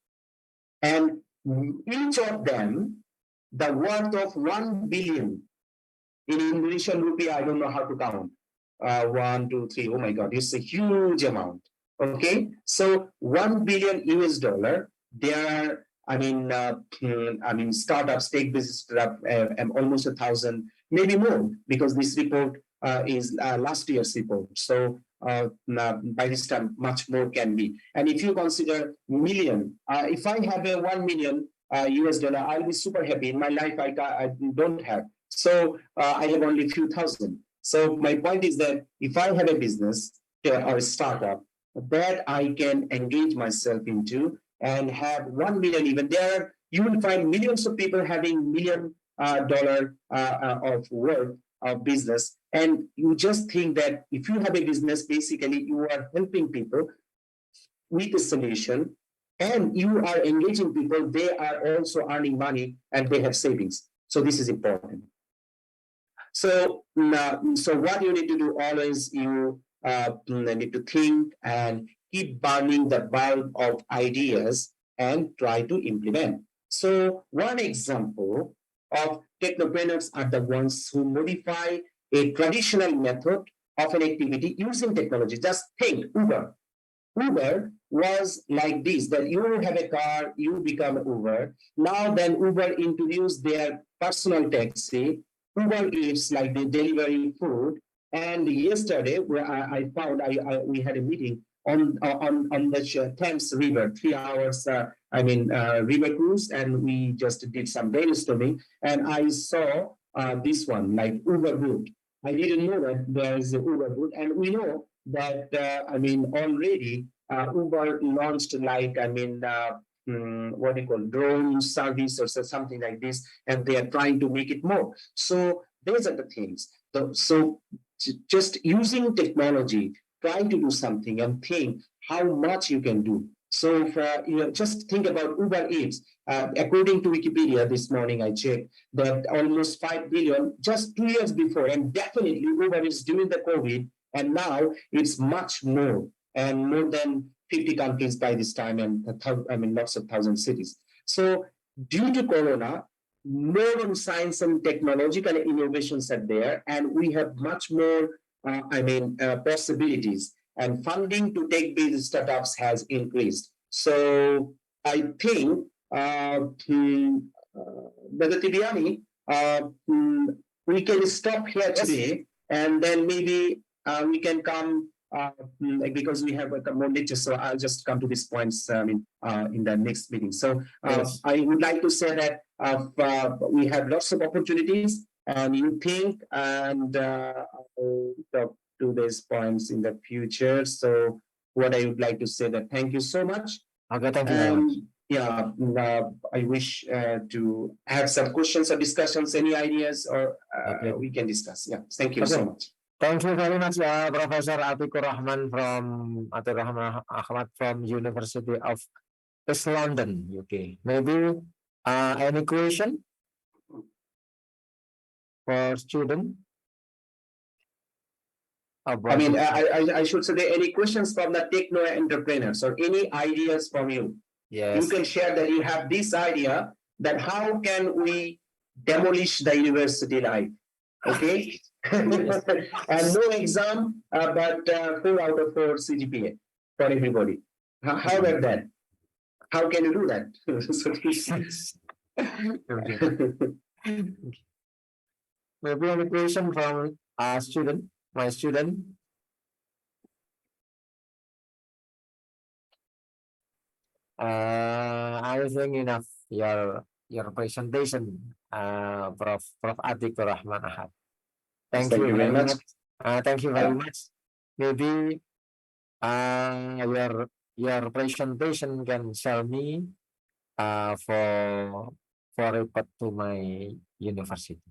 And each of them, the worth of 1 billion in Indonesian rupiah, I don't know how to count. 1, 2, 3, oh my God, it's a huge amount. Okay, so 1 billion US dollar, there are, startups, tech-based startup, almost 1,000, maybe more, because this report is last year's report. So by this time, much more can be. And if you consider million, if I have a 1 million US dollar, I'll be super happy. In my life, I don't have. So I have only a few thousand. So my point is that if I have a business or a startup that I can engage myself into and have 1 million, even there, you will find millions of people having $1 million of worth of business. And you just think that if you have a business, basically you are helping people with a solution, and you are engaging people, they are also earning money and they have savings. So this is important. So what you need to do always, you need to think and keep burning the bulb of ideas and try to implement. So one example of technopreneurs are the ones who modify a traditional method of an activity using technology. Just think, Uber. Uber was like this, that you have a car, you become Uber. Now then Uber introduced their personal taxi. Uber Eats, like the delivery food. And yesterday, where I found we had a meeting on the Thames River, 3 hours, river cruise, and we just did some brainstorming. And I saw this one, like Uber Boot. I didn't know that there is a Uber Boot, and we know that already Uber launched what they call drone service or something like this, and they are trying to make it more. So those are the things. So just using technology, try to do something and think how much you can do. So just think about Uber Eats. According to Wikipedia this morning, I checked that almost 5 billion just 2 years before, and definitely Uber is during the COVID, and now it's much more, and more than 50 countries by this time, and lots of thousand cities. So due to Corona, more on science and technological innovations are there, and we have much more, possibilities, and funding to tech-based startups has increased. So I think, Brother Tibiani, we can stop here today, and then maybe we can come because we have more lectures, so I'll just come to these points in the next meeting. So Yes. I would like to say that we have lots of opportunities, and you think, and I'll talk to these points in the future. So what I would like to say that thank you so much. Okay, thank you very much. Yeah, I wish to have some questions or discussions, any ideas, or Okay. we can discuss. Yeah, thank you so Okay. much. Thank you very much, Professor Atikur Rahman Ahmad from University of East London, UK. Maybe any question for student I mean, about I should say, any questions from the techno entrepreneurs or any ideas from you? You yes. can share that you have this idea that how can we demolish the university life? Okay. And no exam, but 4 out of 4 CGPA for everybody. How about that? How can you do that? Maybe any question from a student, my student. I think enough your presentation, Prof. Atikur Rahman Ahad. Thank you very much. Thank you very much. Maybe your presentation can sell me for report to my university.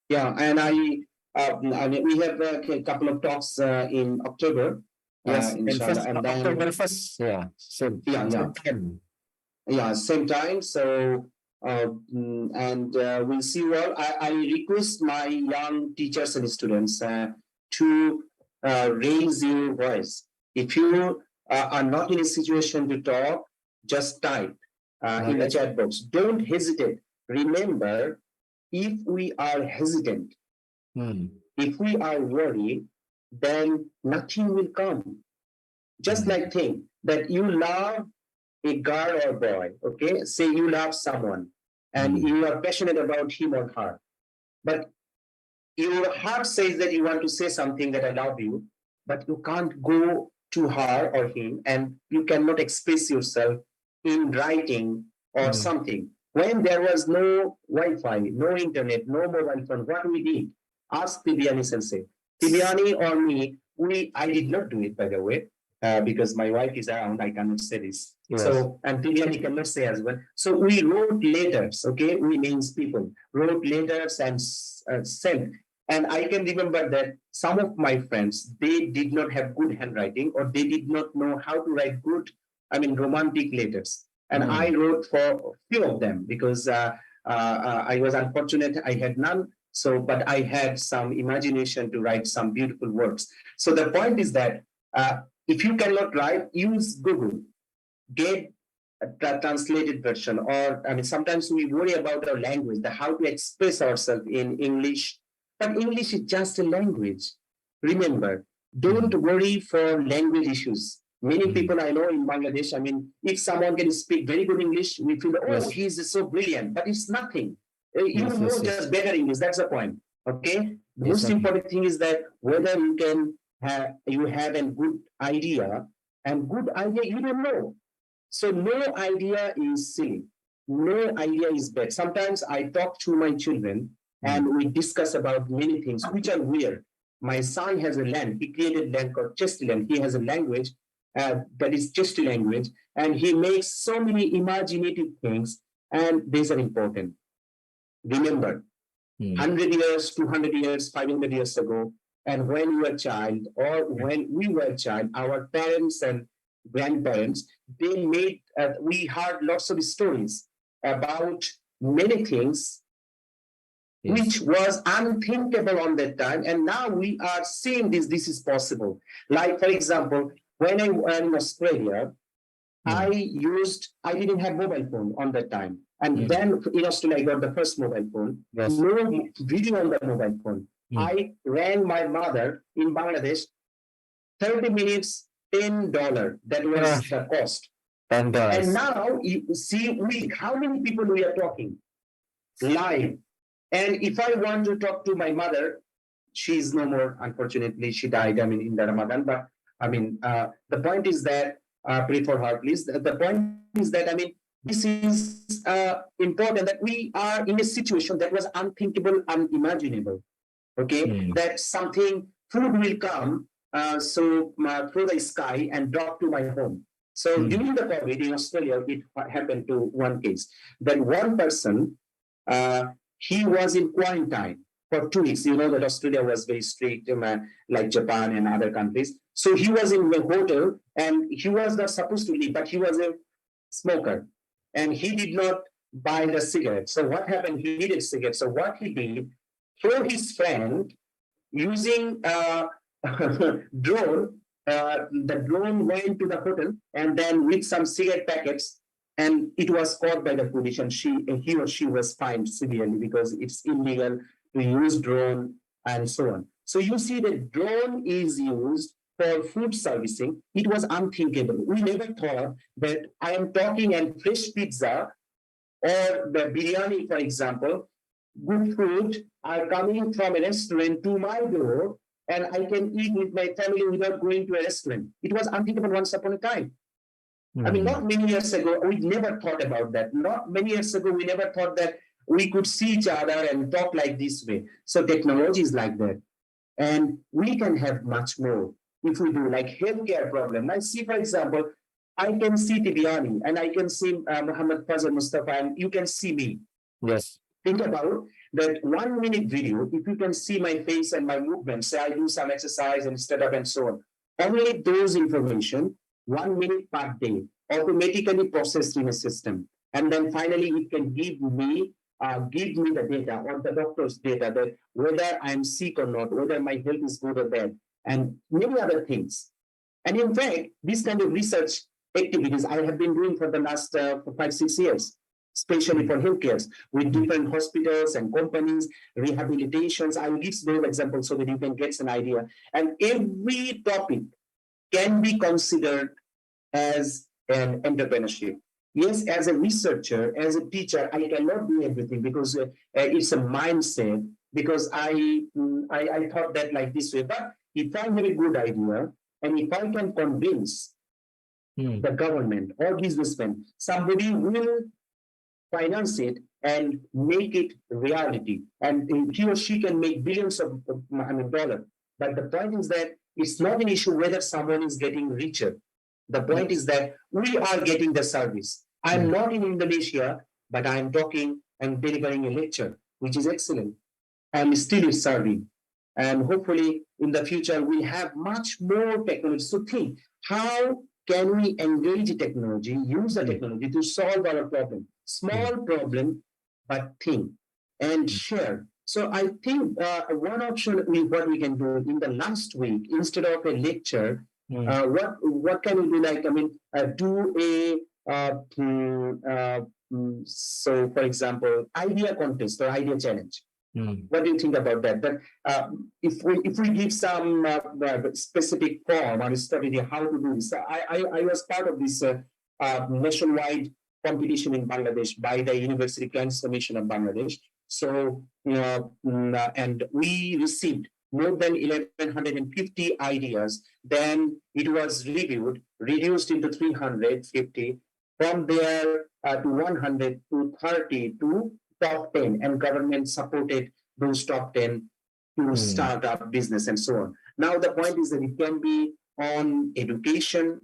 Yeah, and I mean, we have a couple of talks in October. Yes, in inshallah, first and then October 1st, yeah, same, yeah, same time. yeah, same time. So we'll see. Well, I request my young teachers and students to raise your voice. If you are not in a situation to talk, just type in the chat box. Don't hesitate. Remember, if we are hesitant, if we are worried, then nothing will come. Just like think that you love a girl or boy, okay? Say you love someone and you are passionate about him or her, but your heart says that you want to say something that I love you, but you can't go to her or him and you cannot express yourself in writing or something. When there was no Wi-Fi, no internet, no mobile phone, what we did? Ask Tibiani Sensei. Tibiani or me, I did not do it, by the way, because my wife is around, I cannot say this. Yes. So, and Tibiani cannot say as well. So we wrote letters, okay? We means people, wrote letters and sent. And I can remember that some of my friends, they did not have good handwriting or they did not know how to write good, romantic letters. And I wrote for a few of them because I was unfortunate, I had none. So, but I had some imagination to write some beautiful words. So the point is that if you cannot write, use Google, get a translated version, or sometimes we worry about our language, how to express ourselves in English. But English is just a language. Remember, don't worry for language issues. Many people I know in Bangladesh, if someone can speak very good English, we feel, oh, he's so brilliant, but it's nothing. You know just better English, that's the point. Okay? The most important thing is that whether you can have a good idea, and good idea you don't know. So no idea is silly. No idea is bad. Sometimes I talk to my children and we discuss about many things which are weird. My son has a land. He created land called Chestiland. He has a language that is Chesti language, and he makes so many imaginative things, and these are important. Remember, 100 years, 200 years, 500 years ago, and when you were a child, or when we were a child, our parents and grandparents, they made, we heard lots of stories about many things which was unthinkable on that time. And now we are seeing this is possible. Like, for example, when I was in Australia, I didn't have mobile phone on that time. And then in Australia, I got the first mobile phone. No video on the mobile phone. I rang my mother in Bangladesh, 30 minutes, $10. That was the cost. $10. And now you see how many people we are talking live. And if I want to talk to my mother, she is no more, unfortunately. She died, in the Ramadan. But the point is that, pray for her, please. The point is that, this is important, that we are in a situation that was unthinkable, unimaginable. Okay, that something, food will come through the sky and drop to my home. So during the COVID in Australia, it happened to one case. Then one person, he was in quarantine for 2 weeks. You know that Australia was very strict, like Japan and other countries. So he was in a hotel and he was not supposed to leave, but he was a smoker and he did not buy the cigarette. So what happened? He needed cigarettes. So what he did, through his friend, using drone, the drone went to the hotel and then with some cigarette packets, and it was caught by the police, and he or she was fined severely because it's illegal to use drone and so on. So you see that drone is used for food servicing. It was unthinkable. We never thought that I am talking and fresh pizza or the biryani, for example, good food are coming from a restaurant to my door, and I can eat with my family without going to a restaurant. It was unthinkable once upon a time. Not many years ago, we never thought about that. Not many years ago, we never thought that we could see each other and talk like this way. So technology is like that. And we can have much more if we do, like healthcare problem. I see, for example, I can see Tibiani and I can see Muhammad Fazal Mustafa, and you can see me. Yes. Think about that 1 minute video. If you can see my face and my movements, say I do some exercise and stand up and so on. Only those information, 1 minute per day, automatically processed in a system. And then finally, it can give me the data or the doctor's data that whether I'm sick or not, whether my health is good or bad, and many other things. And in fact, this kind of research activities I have been doing for the last 5-6 years, especially for healthcare, with different hospitals and companies, rehabilitations. I will give those examples so that you can get an idea. And every topic can be considered as an entrepreneurship. Yes, as a researcher, as a teacher, I cannot do everything because it's a mindset, because I thought that like this way. But if I have a good idea, and if I can convince the government or businessmen, somebody will finance it and make it reality. And he or she can make billions of dollars. But the point is that it's not an issue whether someone is getting richer. The point is that we are getting the service. I'm not in Indonesia, but I'm talking and delivering a lecture, which is excellent. And still is serving. And hopefully in the future, we'll have much more technology. So think, how can we engage technology, use the technology to solve our problem? Small problem, but think and share. So I think one option what we can do in the last week, instead of a lecture, what can we do? Like, do a so for example, idea contest or idea challenge. What do you think about that? That if we give some specific form or strategy how to do this, I was part of this nationwide competition in Bangladesh by the University Clients Commission of Bangladesh. So and we received more than 1,150 ideas. Then it was reviewed, reduced into 350. From there to 100 to 30 to top 10, and government supported those top 10 to start up business and so on. Now the point is that it can be on education.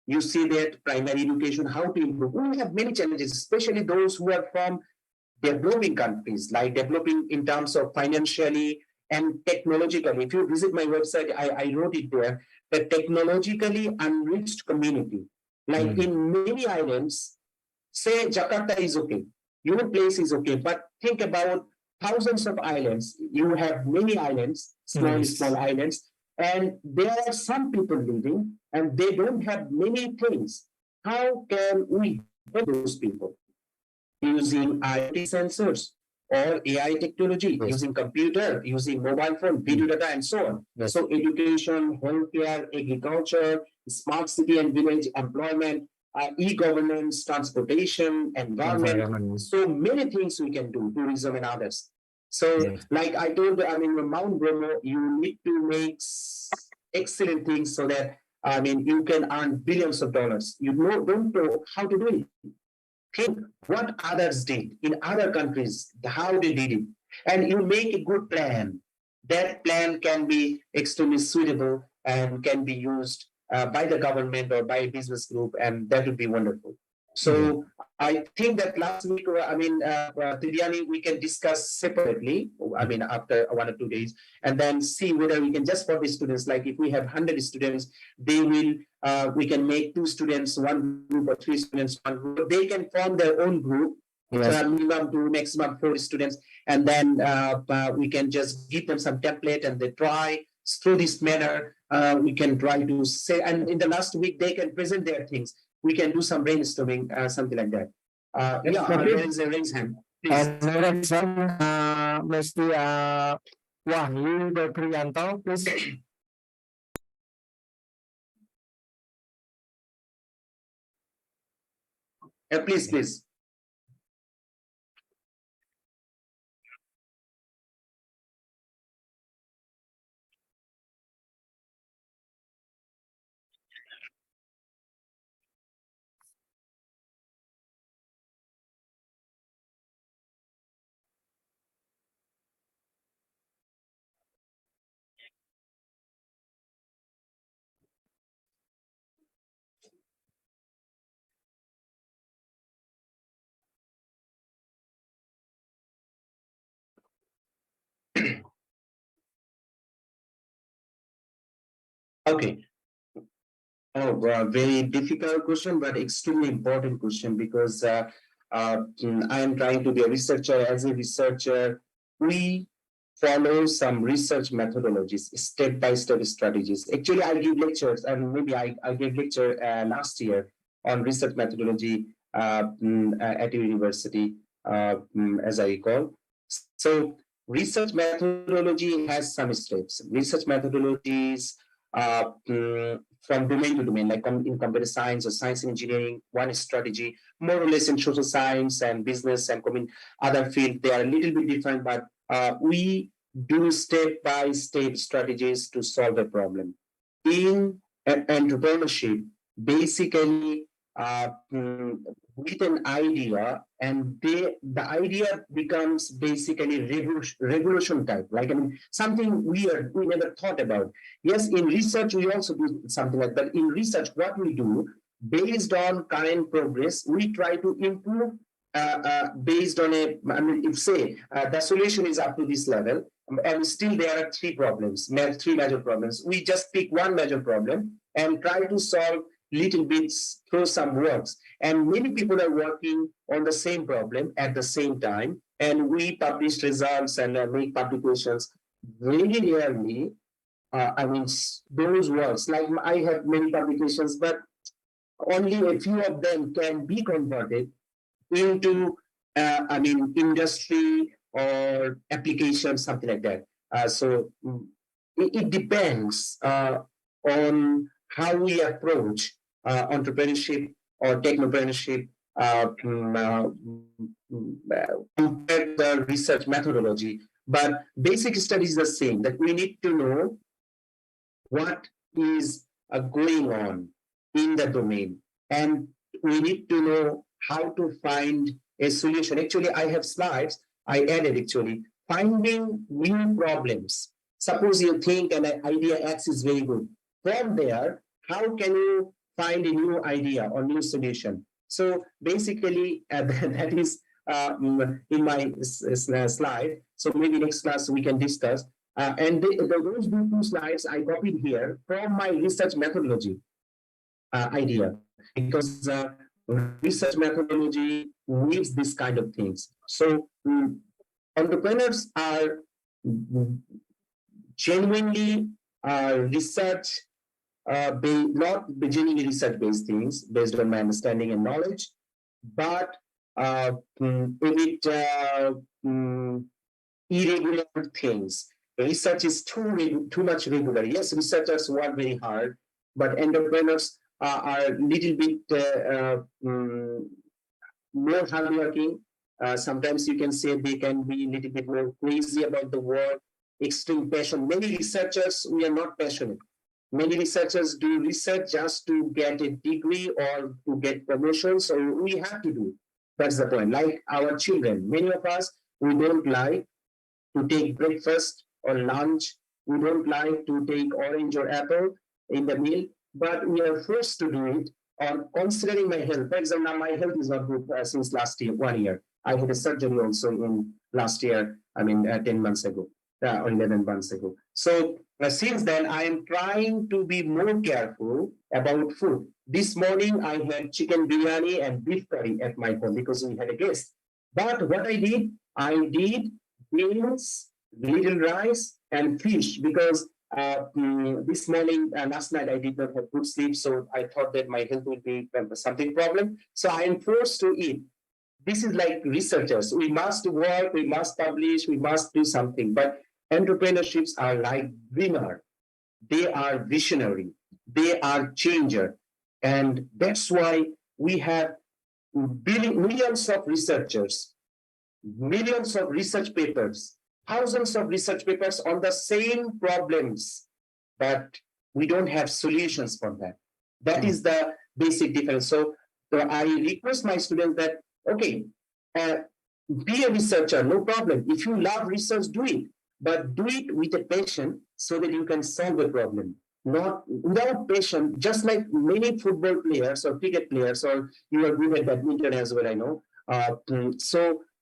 You see that primary education, how to improve. We have many challenges, especially those who are from developing countries, like developing in terms of financially and technologically. If you visit my website, I wrote it there, the technologically unreached community. Like in many islands, say Jakarta is okay, your place is okay, but think about thousands of islands. You have many islands, small islands, and there are some people living and they don't have many things. How can we help those people? Using IoT sensors or AI technology, using computer, using mobile phone, video data, and so on. So education, healthcare, agriculture, smart city and village employment, e-governance, transportation, environment. So many things we can do, tourism and others. So, Yes. like I told, I mean, Mount Bromo, you need to make excellent things so that I mean you can earn billions of dollars. You don't know how to do it. Think what others did in other countries, how they did it, and you make a good plan. That plan can be extremely suitable and can be used by the government or by a business group, and that would be wonderful. So I think that last week, Tidiane, we can discuss separately. I mean, after 1 or 2 days, and then see whether we can just for the students. Like if we have 100 students, they will we can make 2 students one group or 3 students one group. They can form their own group. Yes. So minimum to maximum 4 students, and then we can just give them some template and they try through this manner. We can try to say, and in the last week they can present their things. We can do some brainstorming, something like that. There is a raise hand. Please. And next one, Mesti Wahyu Dekrianto, please. Please. Okay. Oh, very difficult question, but extremely important question because I am trying to be a researcher. As a researcher, we follow some research methodologies, step-by-step strategies. Actually, I give lectures, and maybe I gave lecture last year on research methodology at a university, as I recall. So, research methodology has some steps. Research methodologies from domain to domain, like in computer science or science and engineering, one strategy, more or less in social science and business and other field, they are a little bit different, but we do step-by-step strategies to solve a problem. In entrepreneurship, basically, with an idea, and the idea becomes basically revolution type, like I mean, something weird we never thought about. Yes, in research, we also do something like that. In research, what we do, based on current progress, we try to improve based on I mean, if say the solution is up to this level, and still there are three major problems. We just pick one major problem and try to solve little bits through some works. And many people are working on the same problem at the same time, and we publish results and make publications. Very rarely I mean, those works, like I have many publications, but only a few of them can be converted into, I mean, industry or application, something like that. So it depends on how we approach entrepreneurship or technopreneurship compared to the research methodology. But basic study is the same, that we need to know what is going on in the domain. And we need to know how to find a solution. Actually, I have slides I added actually. Finding new problems. Suppose you think an idea X is very good. From there, how can you find a new idea or new solution? So basically, that is in my slide. So maybe next class we can discuss. And those two slides I copied here from my research methodology idea, because research methodology needs this kind of things. So entrepreneurs are genuinely research, not genuinely research-based things based on my understanding and knowledge, but irregular things. Research is too much regular. Yes, researchers work very hard, but entrepreneurs are a little bit more hardworking Sometimes you can say they can be a little bit more crazy about the work, extreme passion. Many researchers, we are not passionate. Many researchers do research just to get a degree or to get promotion. So we have to do. That's the point. Like our children, many of us, we don't like to take breakfast or lunch. We don't like to take orange or apple in the meal, but we are forced to do it. Or considering my health, for example, now my health is not good since last year, 1 year. I had a surgery also in last year, 10 months ago or 11 months ago. So since then, I am trying to be more careful about food. This morning, I had chicken biryani and beef curry at my home because we had a guest. But what I did beans, little rice, and fish because this morning, last night, I did not have good sleep, so I thought that my health would be something problem. So I am forced to eat. This is like researchers. We must work, we must publish, we must do something. But entrepreneurships are like dreamer. They are visionary. They are changer. And that's why we have millions of researchers, millions of research papers, thousands of research papers on the same problems, but we don't have solutions for that. That is the basic difference. So I request my students that, okay, be a researcher, no problem. If you love research, do it, but do it with a passion so that you can solve a problem. Not without passion, just like many football players or cricket players, or you are good at badminton as well, I know.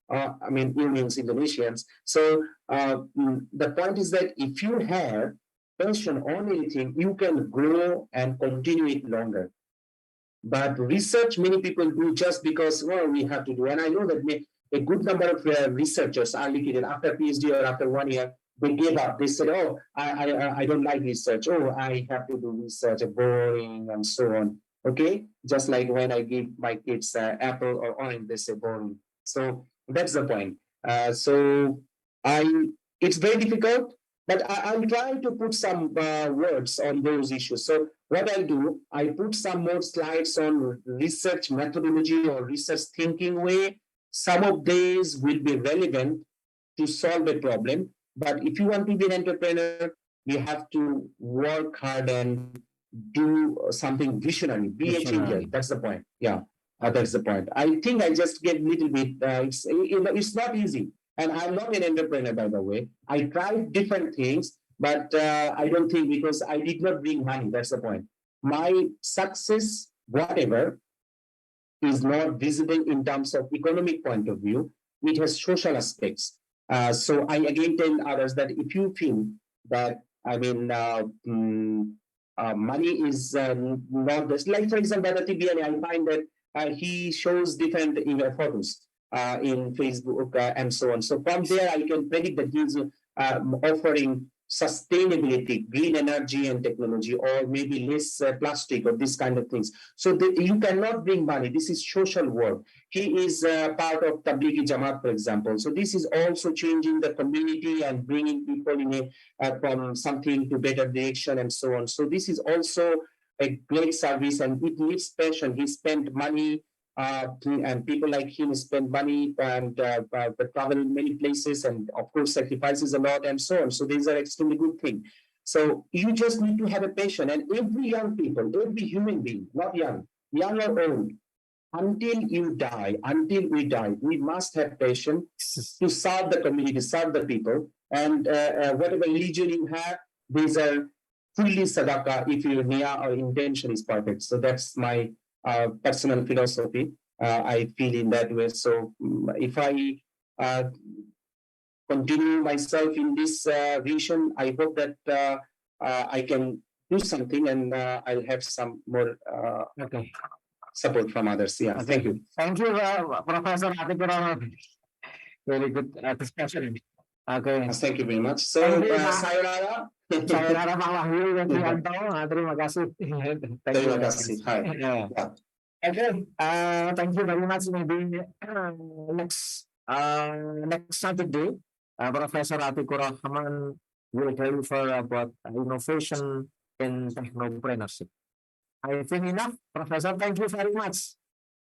Indians, Indonesians. So the point is that if you have passion on anything, you can grow and continue it longer. But research, many people do just because, well, we have to do. And I know that a good number of researchers are looking at after PhD or after 1 year, they gave up. They said, oh, I don't like research. Oh, I have to do research, boring, and so on. Okay? Just like when I give my kids apple or orange, they say boring. So that's the point. It's very difficult, but I'll try to put some words on those issues. So what I'll do, I put some more slides on research methodology or research thinking way. Some of these will be relevant to solve a problem. But if you want to be an entrepreneur, you have to work hard and do something visionary, be a changer. That's the point. Yeah, that's the point. I think I just get a little bit, it's not easy. And I'm not an entrepreneur, by the way. I tried different things, but I don't think because I did not bring money. That's the point. My success, whatever, is not visible in terms of economic point of view. It has social aspects. So I again tell others that if you feel that, money is not this, like for example, I find that he shows different photos in Facebook and so on. So from there, I can predict that he's offering sustainability, green energy and technology, or maybe less plastic or this kind of things. So you cannot bring money. This is social work. He is part of Tablighi Jamaat, for example. So this is also changing the community and bringing people in from something to better direction and so on. So this is also a great service and it needs passion. He spent money and people like him spend money and travel many places and of course sacrifices a lot and so on. So these are extremely good things. So you just need to have a passion, and every young people, every human being, not young or old, until we die, we must have passion to serve the community, serve the people, and whatever religion you have, these are fully sadaqah if your niyyah or intention is perfect. So that's my personal philosophy. I feel in that way. So if I continue myself in this vision, I hope that I can do something and I'll have some more support from others. Yeah, thank you. Thank you, Professor Atikurama. Very good discussion. Okay. Thank you very much. So, sayonara. Sayonara Pak Wahyu dan Trianto. Terima kasih. Terima kasih. Hi. Yeah. Okay. Thank you very much. Maybe next Saturday, Professor Atikurahman will deliver about innovation in technopreneurship. I think enough, Professor. Thank you very much.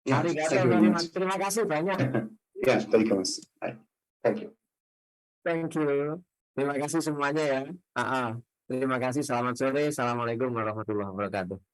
Yeah, Terima kasih banyak. Ya, tadi Mas. Thank you. Thank you. Terima kasih semuanya ya. Terima kasih. Selamat sore. Assalamualaikum warahmatullahi wabarakatuh.